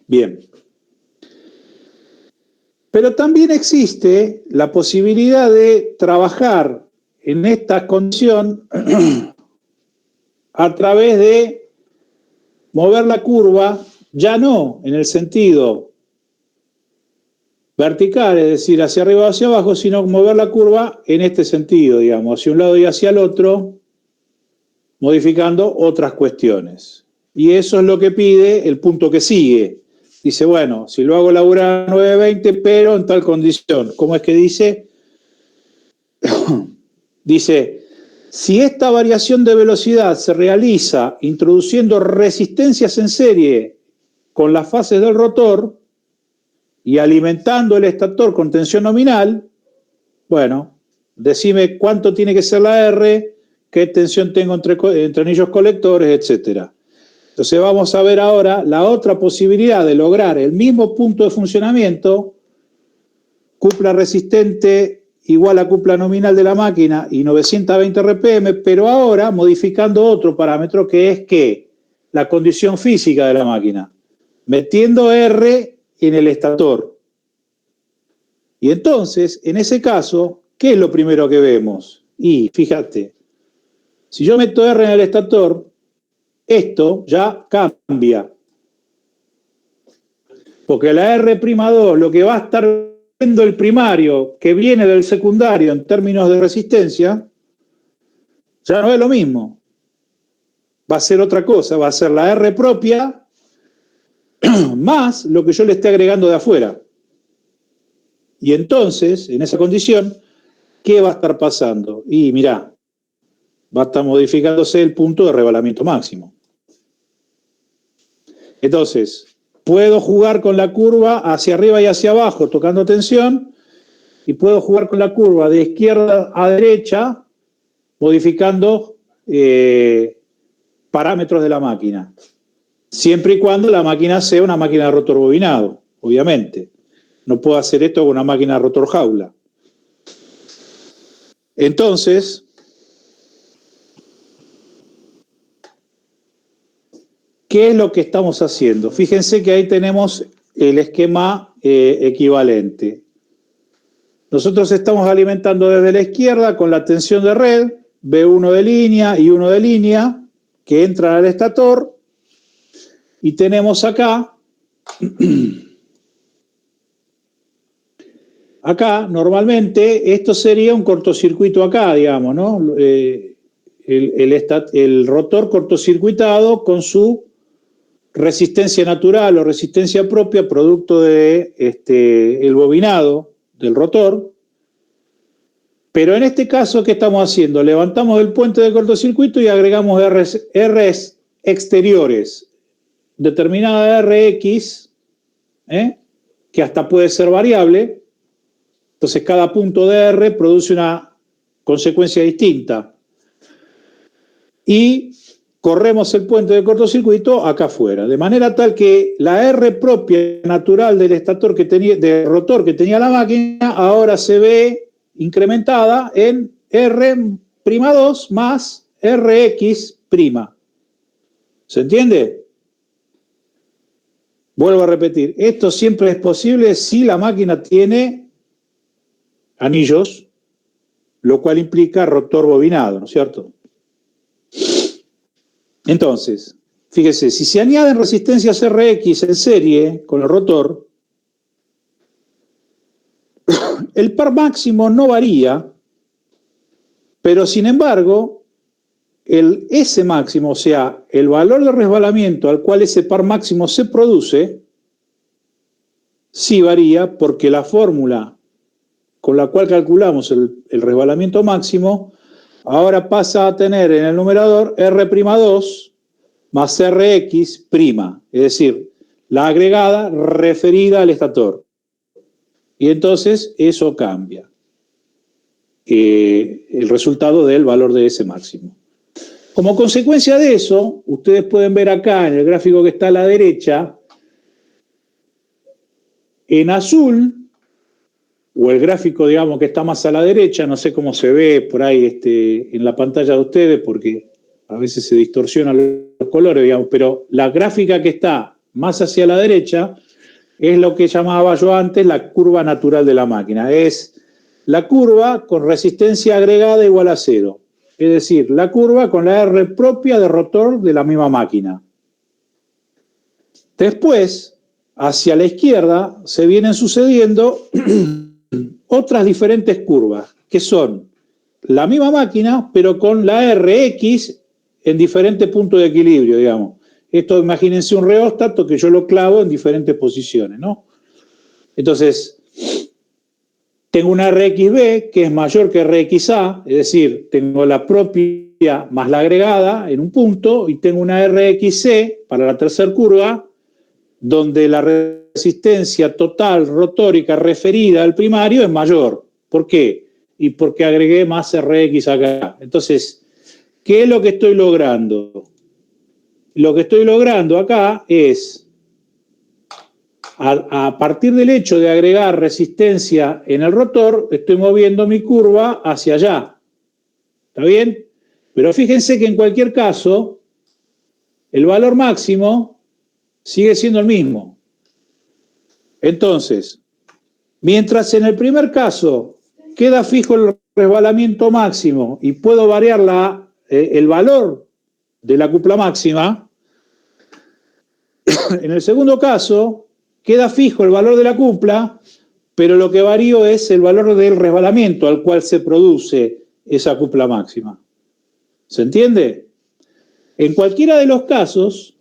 Bien. Pero también existe la posibilidad de trabajar en esta condición a través de mover la curva, ya no en el sentido vertical, es decir, hacia arriba o hacia abajo, sino mover la curva en este sentido, digamos, hacia un lado y hacia el otro, modificando otras cuestiones. Y eso es lo que pide el punto que sigue. Dice, bueno, si lo hago laburar a 9.20, pero en tal condición. ¿Cómo es que dice? Dice, si esta variación de velocidad se realiza introduciendo resistencias en serie con las fases del rotor y alimentando el estator con tensión nominal, bueno, decime cuánto tiene que ser la R, qué tensión tengo entre anillos colectores, etc. Entonces vamos a ver ahora la otra posibilidad de lograr el mismo punto de funcionamiento, cupla resistente igual a cupla nominal de la máquina y 920 RPM, pero ahora modificando otro parámetro que es ¿qué? La condición física de la máquina, metiendo R en el estator. Y entonces, en ese caso, ¿qué es lo primero que vemos? Y fíjate, si yo meto R en el estator, esto ya cambia. Porque la R'2, lo que va a estar viendo el primario que viene del secundario en términos de resistencia, ya no es lo mismo. Va a ser otra cosa, va a ser la R propia más lo que yo le esté agregando de afuera. Y entonces, en esa condición, ¿qué va a estar pasando? Y mirá, va a estar modificándose el punto de rebalamiento máximo. Entonces, puedo jugar con la curva hacia arriba y hacia abajo tocando tensión y puedo jugar con la curva de izquierda a derecha modificando parámetros de la máquina. Siempre y cuando la máquina sea una máquina de rotor bobinado, obviamente. No puedo hacer esto con una máquina de rotor jaula. Entonces, ¿qué es lo que estamos haciendo? Fíjense que ahí tenemos el esquema equivalente. Nosotros estamos alimentando desde la izquierda con la tensión de red, B1 de línea y 1 de línea, que entran al estator, y tenemos acá, normalmente, esto sería un cortocircuito acá, digamos, ¿no? El rotor cortocircuitado con su resistencia natural o resistencia propia, producto de el bobinado del rotor. Pero en este caso, ¿qué estamos haciendo? Levantamos el puente de cortocircuito y agregamos Rs exteriores, determinada Rx, que hasta puede ser variable. Entonces, cada punto de R produce una consecuencia distinta. Y corremos el puente de cortocircuito acá afuera, de manera tal que la R propia natural del estator del rotor que tenía la máquina ahora se ve incrementada en R'2 más Rx'. ¿Se entiende? Vuelvo a repetir, esto siempre es posible si la máquina tiene anillos, lo cual implica rotor bobinado, ¿no es cierto? Entonces, fíjese, si se añaden resistencias Rx en serie con el rotor, el par máximo no varía, pero sin embargo, el S máximo, o sea, el valor de resbalamiento al cual ese par máximo se produce, sí varía porque la fórmula con la cual calculamos el resbalamiento máximo ahora pasa a tener en el numerador R'2 más Rx', es decir, la agregada referida al estator. Y entonces eso cambia el resultado del valor de ese máximo. Como consecuencia de eso, ustedes pueden ver acá en el gráfico que está a la derecha, en azul, o el gráfico, digamos, que está más a la derecha, no sé cómo se ve por ahí en la pantalla de ustedes, porque a veces se distorsionan los colores, digamos, pero la gráfica que está más hacia la derecha es lo que llamaba yo antes la curva natural de la máquina. Es la curva con resistencia agregada igual a 0. Es decir, la curva con la R propia de rotor de la misma máquina. Después, hacia la izquierda se vienen sucediendo otras diferentes curvas, que son la misma máquina, pero con la RX en diferentes puntos de equilibrio, digamos. Esto, imagínense un reóstato que yo lo clavo en diferentes posiciones, ¿no? Entonces, tengo una RXB que es mayor que RXA, es decir, tengo la propia más la agregada en un punto, y tengo una RXC para la tercera curva, donde la resistencia total rotórica referida al primario es mayor. ¿Por qué? Y porque agregué más RX acá. Entonces, ¿qué es lo que estoy logrando? Lo que estoy logrando acá es, a partir del hecho de agregar resistencia en el rotor, estoy moviendo mi curva hacia allá. ¿Está bien? Pero fíjense que en cualquier caso, el valor máximo sigue siendo el mismo. Entonces, mientras en el primer caso queda fijo el resbalamiento máximo y puedo variar el valor de la cupla máxima, en el segundo caso queda fijo el valor de la cupla, pero lo que varío es el valor del resbalamiento al cual se produce esa cupla máxima. ¿Se entiende? En cualquiera de los casos,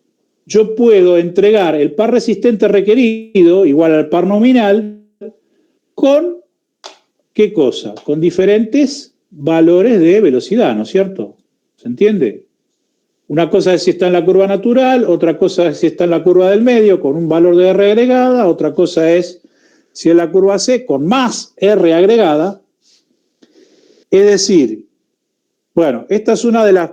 yo puedo entregar el par resistente requerido, igual al par nominal, con, ¿qué cosa? Con diferentes valores de velocidad, ¿no es cierto? ¿Se entiende? Una cosa es si está en la curva natural, otra cosa es si está en la curva del medio, con un valor de R agregada, otra cosa es si es la curva C, con más R agregada. Es decir, bueno, esta es una de las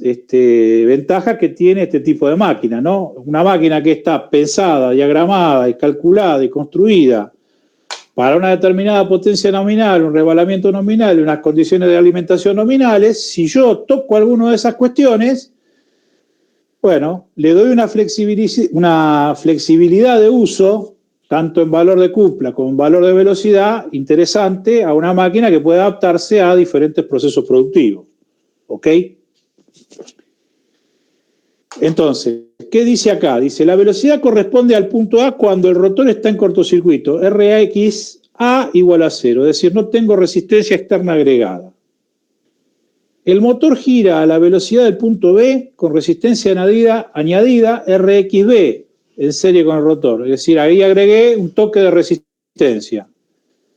ventajas que tiene este tipo de máquina, ¿no? Una máquina que está pensada, diagramada y calculada y construida para una determinada potencia nominal, un resbalamiento nominal y unas condiciones de alimentación nominales. Si yo toco alguna de esas cuestiones, bueno, le doy una flexibilidad de uso, tanto en valor de cupla como en valor de velocidad, interesante a una máquina que puede adaptarse a diferentes procesos productivos. ¿Ok? Entonces, ¿qué dice acá? Dice, la velocidad corresponde al punto A cuando el rotor está en cortocircuito. RXA igual a 0, es decir, no tengo resistencia externa agregada. El motor gira a la velocidad del punto B con resistencia añadida RXB en serie con el rotor. Es decir, ahí agregué un toque de resistencia.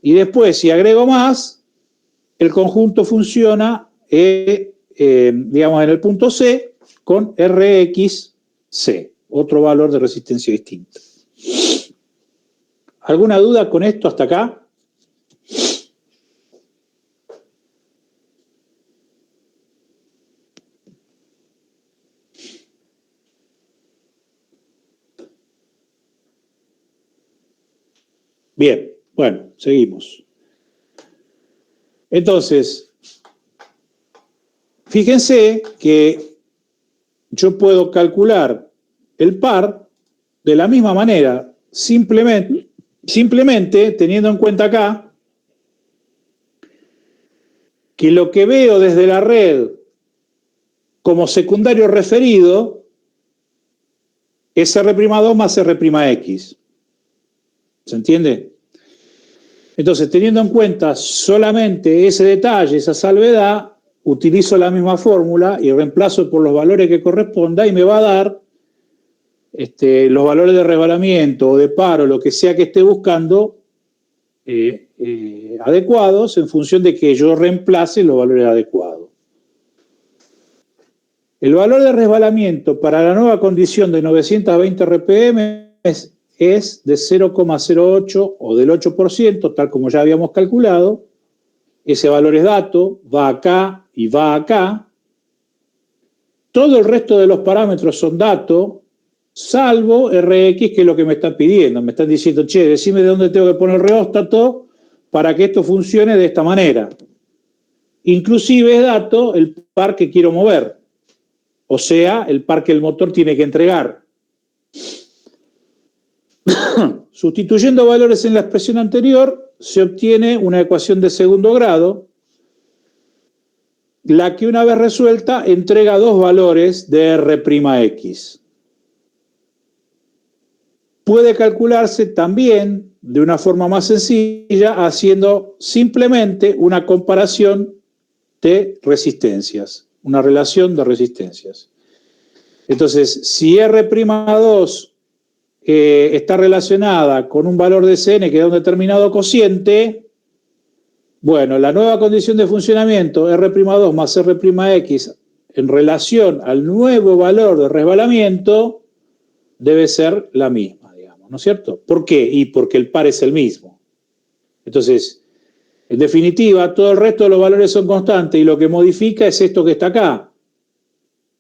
Y después, si agrego más, el conjunto funciona, digamos, en el punto C, con RXC, otro valor de resistencia distinto. ¿Alguna duda con esto hasta acá? Bien, bueno, seguimos. Entonces, fíjense que yo puedo calcular el par de la misma manera, simplemente teniendo en cuenta acá que lo que veo desde la red como secundario referido es R'2 más R'(X). ¿Se entiende? Entonces, teniendo en cuenta solamente ese detalle, esa salvedad, utilizo la misma fórmula y reemplazo por los valores que corresponda y me va a dar los valores de resbalamiento o de par o lo que sea que esté buscando adecuados en función de que yo reemplace los valores adecuados. El valor de resbalamiento para la nueva condición de 920 RPM es de 0,08 o del 8%, tal como ya habíamos calculado. Ese valor es dato, va acá y va acá. Todo el resto de los parámetros son dato, salvo RX, que es lo que me están pidiendo. Me están diciendo, che, decime de dónde tengo que poner el reóstato para que esto funcione de esta manera. Inclusive es dato el par que quiero mover, o sea, el par que el motor tiene que entregar. Sustituyendo valores en la expresión anterior, se obtiene una ecuación de segundo grado, la que una vez resuelta entrega dos valores de R'(X). puede calcularse también de una forma más sencilla haciendo simplemente una comparación de resistencias, una relación de resistencias. Entonces, si R'2 está relacionada con un valor de Cn que da un determinado cociente, bueno, la nueva condición de funcionamiento R'2 más R'X en relación al nuevo valor de resbalamiento debe ser la misma, digamos, ¿no es cierto? ¿Por qué? Y porque el par es el mismo. Entonces, en definitiva, todo el resto de los valores son constantes y lo que modifica es esto que está acá.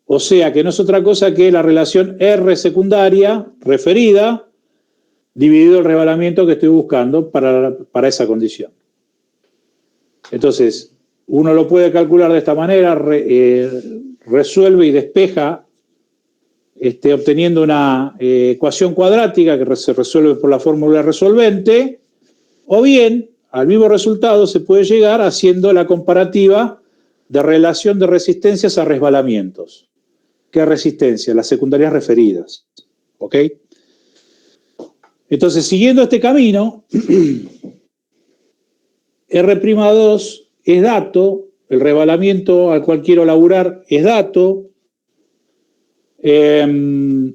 O sea, que no es otra cosa que la relación R secundaria referida dividido el resbalamiento que estoy buscando para esa condición. Entonces, uno lo puede calcular de esta manera, resuelve y despeja obteniendo una ecuación cuadrática que se resuelve por la fórmula resolvente, o bien al mismo resultado se puede llegar haciendo la comparativa de relación de resistencias a resbalamientos. ¿Qué resistencia? Las secundarias referidas. ¿Ok? Entonces, siguiendo este camino, R'2 es dato, el resbalamiento al cual quiero laburar es dato, y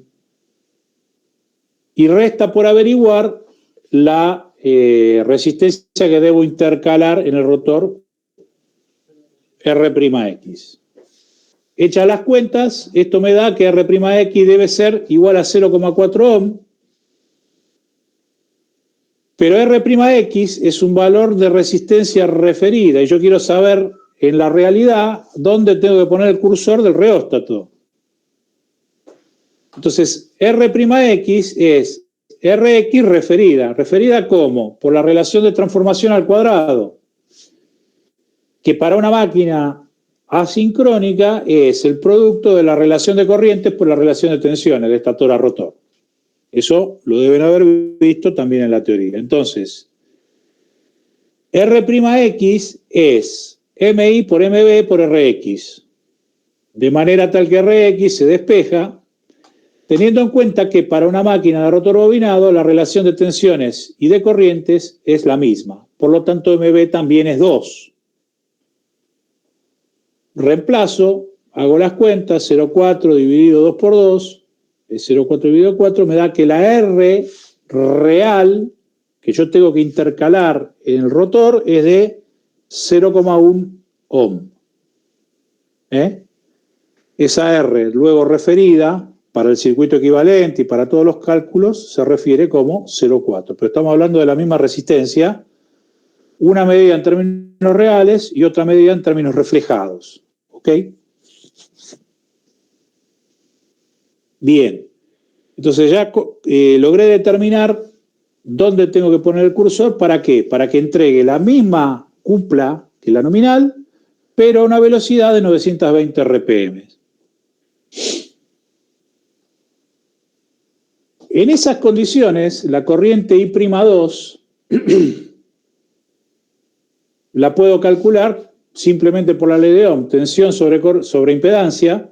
resta por averiguar la resistencia que debo intercalar en el rotor R'X. Hechas las cuentas, esto me da que R'X debe ser igual a 0,4 ohm, pero R'X es un valor de resistencia referida y yo quiero saber en la realidad dónde tengo que poner el cursor del reóstato. Entonces, R'X es Rx referida. ¿Referida cómo? Por la relación de transformación al cuadrado, que para una máquina asincrónica es el producto de la relación de corrientes por la relación de tensiones de estator a rotor. Eso lo deben haber visto también en la teoría. Entonces, R'X es MI por MB por Rx, de manera tal que Rx se despeja, teniendo en cuenta que para una máquina de rotor bobinado la relación de tensiones y de corrientes es la misma. Por lo tanto, MB también es 2. Reemplazo, hago las cuentas, 0,4 dividido 2 por 2, es 0,4 dividido 4, me da que la R real que yo tengo que intercalar en el rotor es de 0,1 ohm. Esa R luego referida para el circuito equivalente y para todos los cálculos se refiere como 0,4. Pero estamos hablando de la misma resistencia, una medida en términos reales y otra medida en términos reflejados. ¿Ok? Bien. Entonces ya logré determinar dónde tengo que poner el cursor. ¿Para qué? Para que entregue la misma cupla que la nominal, pero a una velocidad de 920 RPM. En esas condiciones, la corriente I'2 la puedo calcular simplemente por la ley de Ohm, tensión sobre impedancia,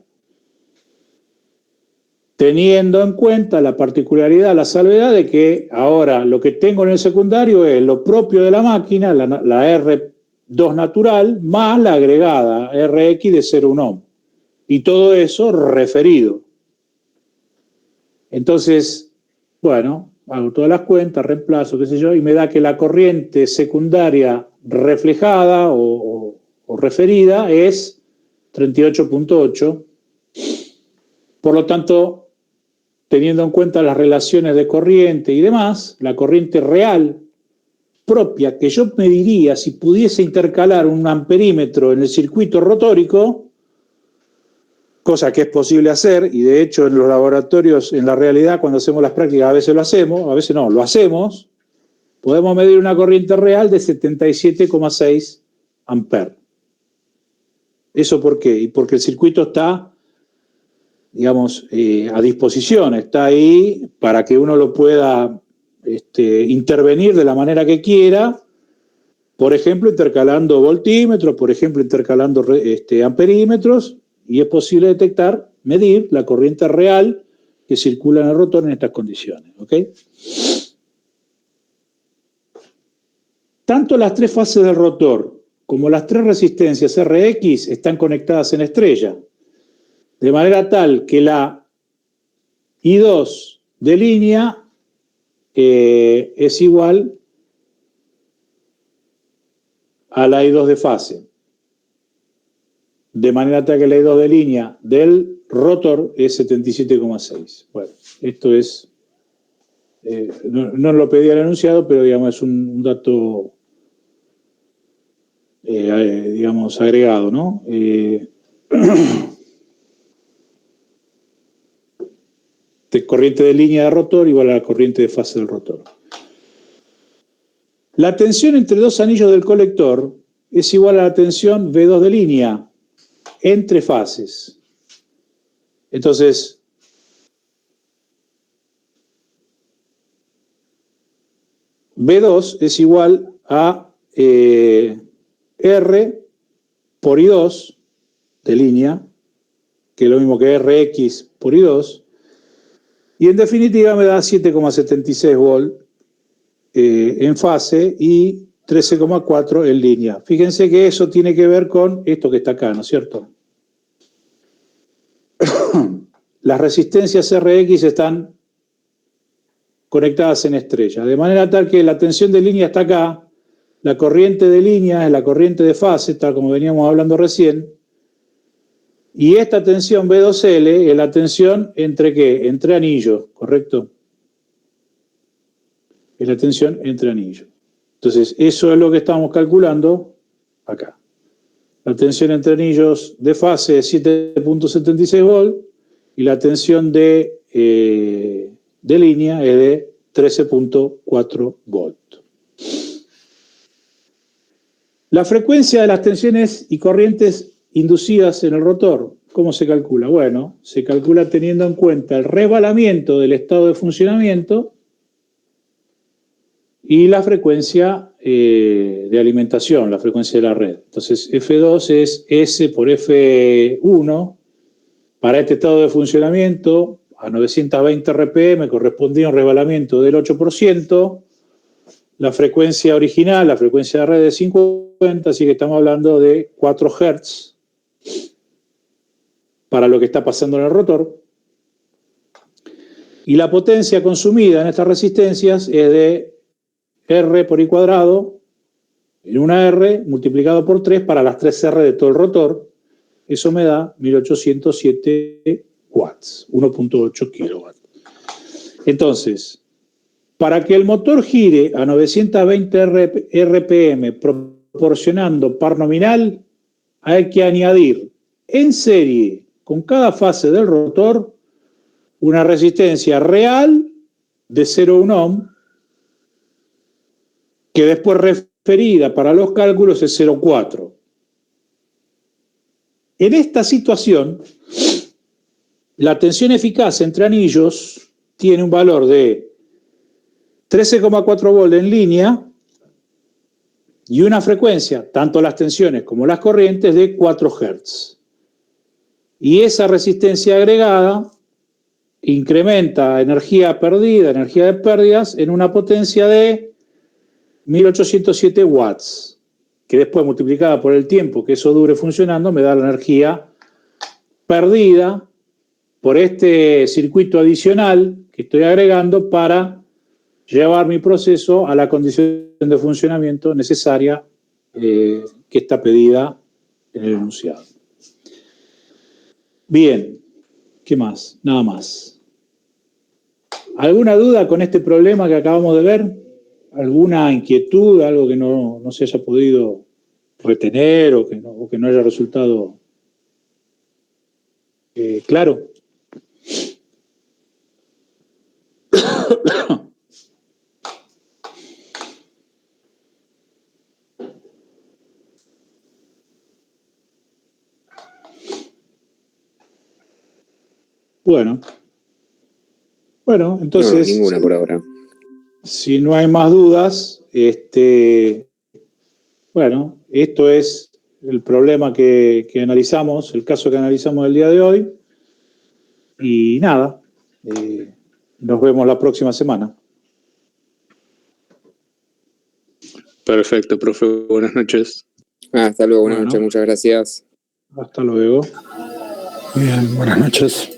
teniendo en cuenta la particularidad, la salvedad de que ahora lo que tengo en el secundario es lo propio de la máquina, la R2 natural, más la agregada Rx de 0,1 ohm. Y todo eso referido. Entonces, bueno, hago todas las cuentas, reemplazo, qué sé yo, y me da que la corriente secundaria reflejada o referida es 38,8. Por lo tanto, teniendo en cuenta las relaciones de corriente y demás, la corriente real propia que yo mediría si pudiese intercalar un amperímetro en el circuito rotórico, cosa que es posible hacer, y de hecho en los laboratorios, en la realidad, cuando hacemos las prácticas, a veces lo hacemos, a veces no, lo hacemos, podemos medir una corriente real de 77,6 amperes. ¿Eso por qué? Y porque el circuito está, digamos, a disposición, está ahí para que uno lo pueda intervenir de la manera que quiera, por ejemplo, intercalando voltímetros, por ejemplo, intercalando amperímetros, y es posible detectar, medir la corriente real que circula en el rotor en estas condiciones. ¿Ok? Tanto las tres fases del rotor como las tres resistencias Rx están conectadas en estrella, de manera tal que la I2 de línea es igual a la I2 de fase, de manera tal que la I2 de línea del rotor es 77,6. Bueno, esto es, no lo pedí al enunciado, pero digamos es un dato, digamos, agregado, ¿no? Corriente de línea de rotor igual a la corriente de fase del rotor. La tensión entre dos anillos del colector es igual a la tensión V2 de línea entre fases. Entonces, V2 es igual a R por I2 de línea, que es lo mismo que Rx por I2, y en definitiva me da 7,76 volt en fase y 13,4 en línea. Fíjense que eso tiene que ver con esto que está acá, ¿no es cierto? Las resistencias Rx están conectadas en estrella, de manera tal que la tensión de línea está acá, la corriente de línea es la corriente de fase, tal como veníamos hablando recién, y esta tensión V2L es la tensión entre ¿qué? Entre anillos, ¿correcto? Es la tensión entre anillos. Entonces, eso es lo que estamos calculando acá. La tensión entre anillos de fase es 7,76 volt y la tensión de línea es de 13,4 volt. La frecuencia de las tensiones y corrientes inducidas en el rotor, ¿cómo se calcula? Bueno, se calcula teniendo en cuenta el resbalamiento del estado de funcionamiento y la frecuencia de alimentación, la frecuencia de la red. Entonces, F2 es S por F1. Para este estado de funcionamiento, a 920 RPM correspondía un resbalamiento del 8%. La frecuencia original, la frecuencia de red es 50, así que estamos hablando de 4 Hz para lo que está pasando en el rotor. Y la potencia consumida en estas resistencias es de R por I cuadrado, en una R multiplicado por 3 para las 3 R de todo el rotor. Eso me da 1807 watts, 1,8 kilowatts. Entonces, para que el motor gire a 920 RPM proporcionando par nominal, hay que añadir en serie con cada fase del rotor una resistencia real de 0,1 ohm, que después referida para los cálculos es 0,4. En esta situación, la tensión eficaz entre anillos tiene un valor de 13,4 volt en línea y una frecuencia, tanto las tensiones como las corrientes, de 4 Hz. Y esa resistencia agregada incrementa energía perdida, energía de pérdidas, en una potencia de 1807 watts, que después multiplicada por el tiempo que eso dure funcionando me da la energía perdida por este circuito adicional que estoy agregando para llevar mi proceso a la condición de funcionamiento necesaria que está pedida en el enunciado. Bien, ¿qué más? Nada más. ¿Alguna duda con este problema que acabamos de ver? ¿Alguna inquietud, algo que no se haya podido retener o que no haya resultado claro? Bueno, entonces... No, ninguna por ahora. Si no hay más dudas, bueno, esto es el problema que analizamos, el caso que analizamos el día de hoy. Y nada, Nos vemos la próxima semana. Perfecto, profe. Buenas noches. Hasta luego, buenas Bueno. noches, muchas gracias. Hasta luego. Bien, buenas noches.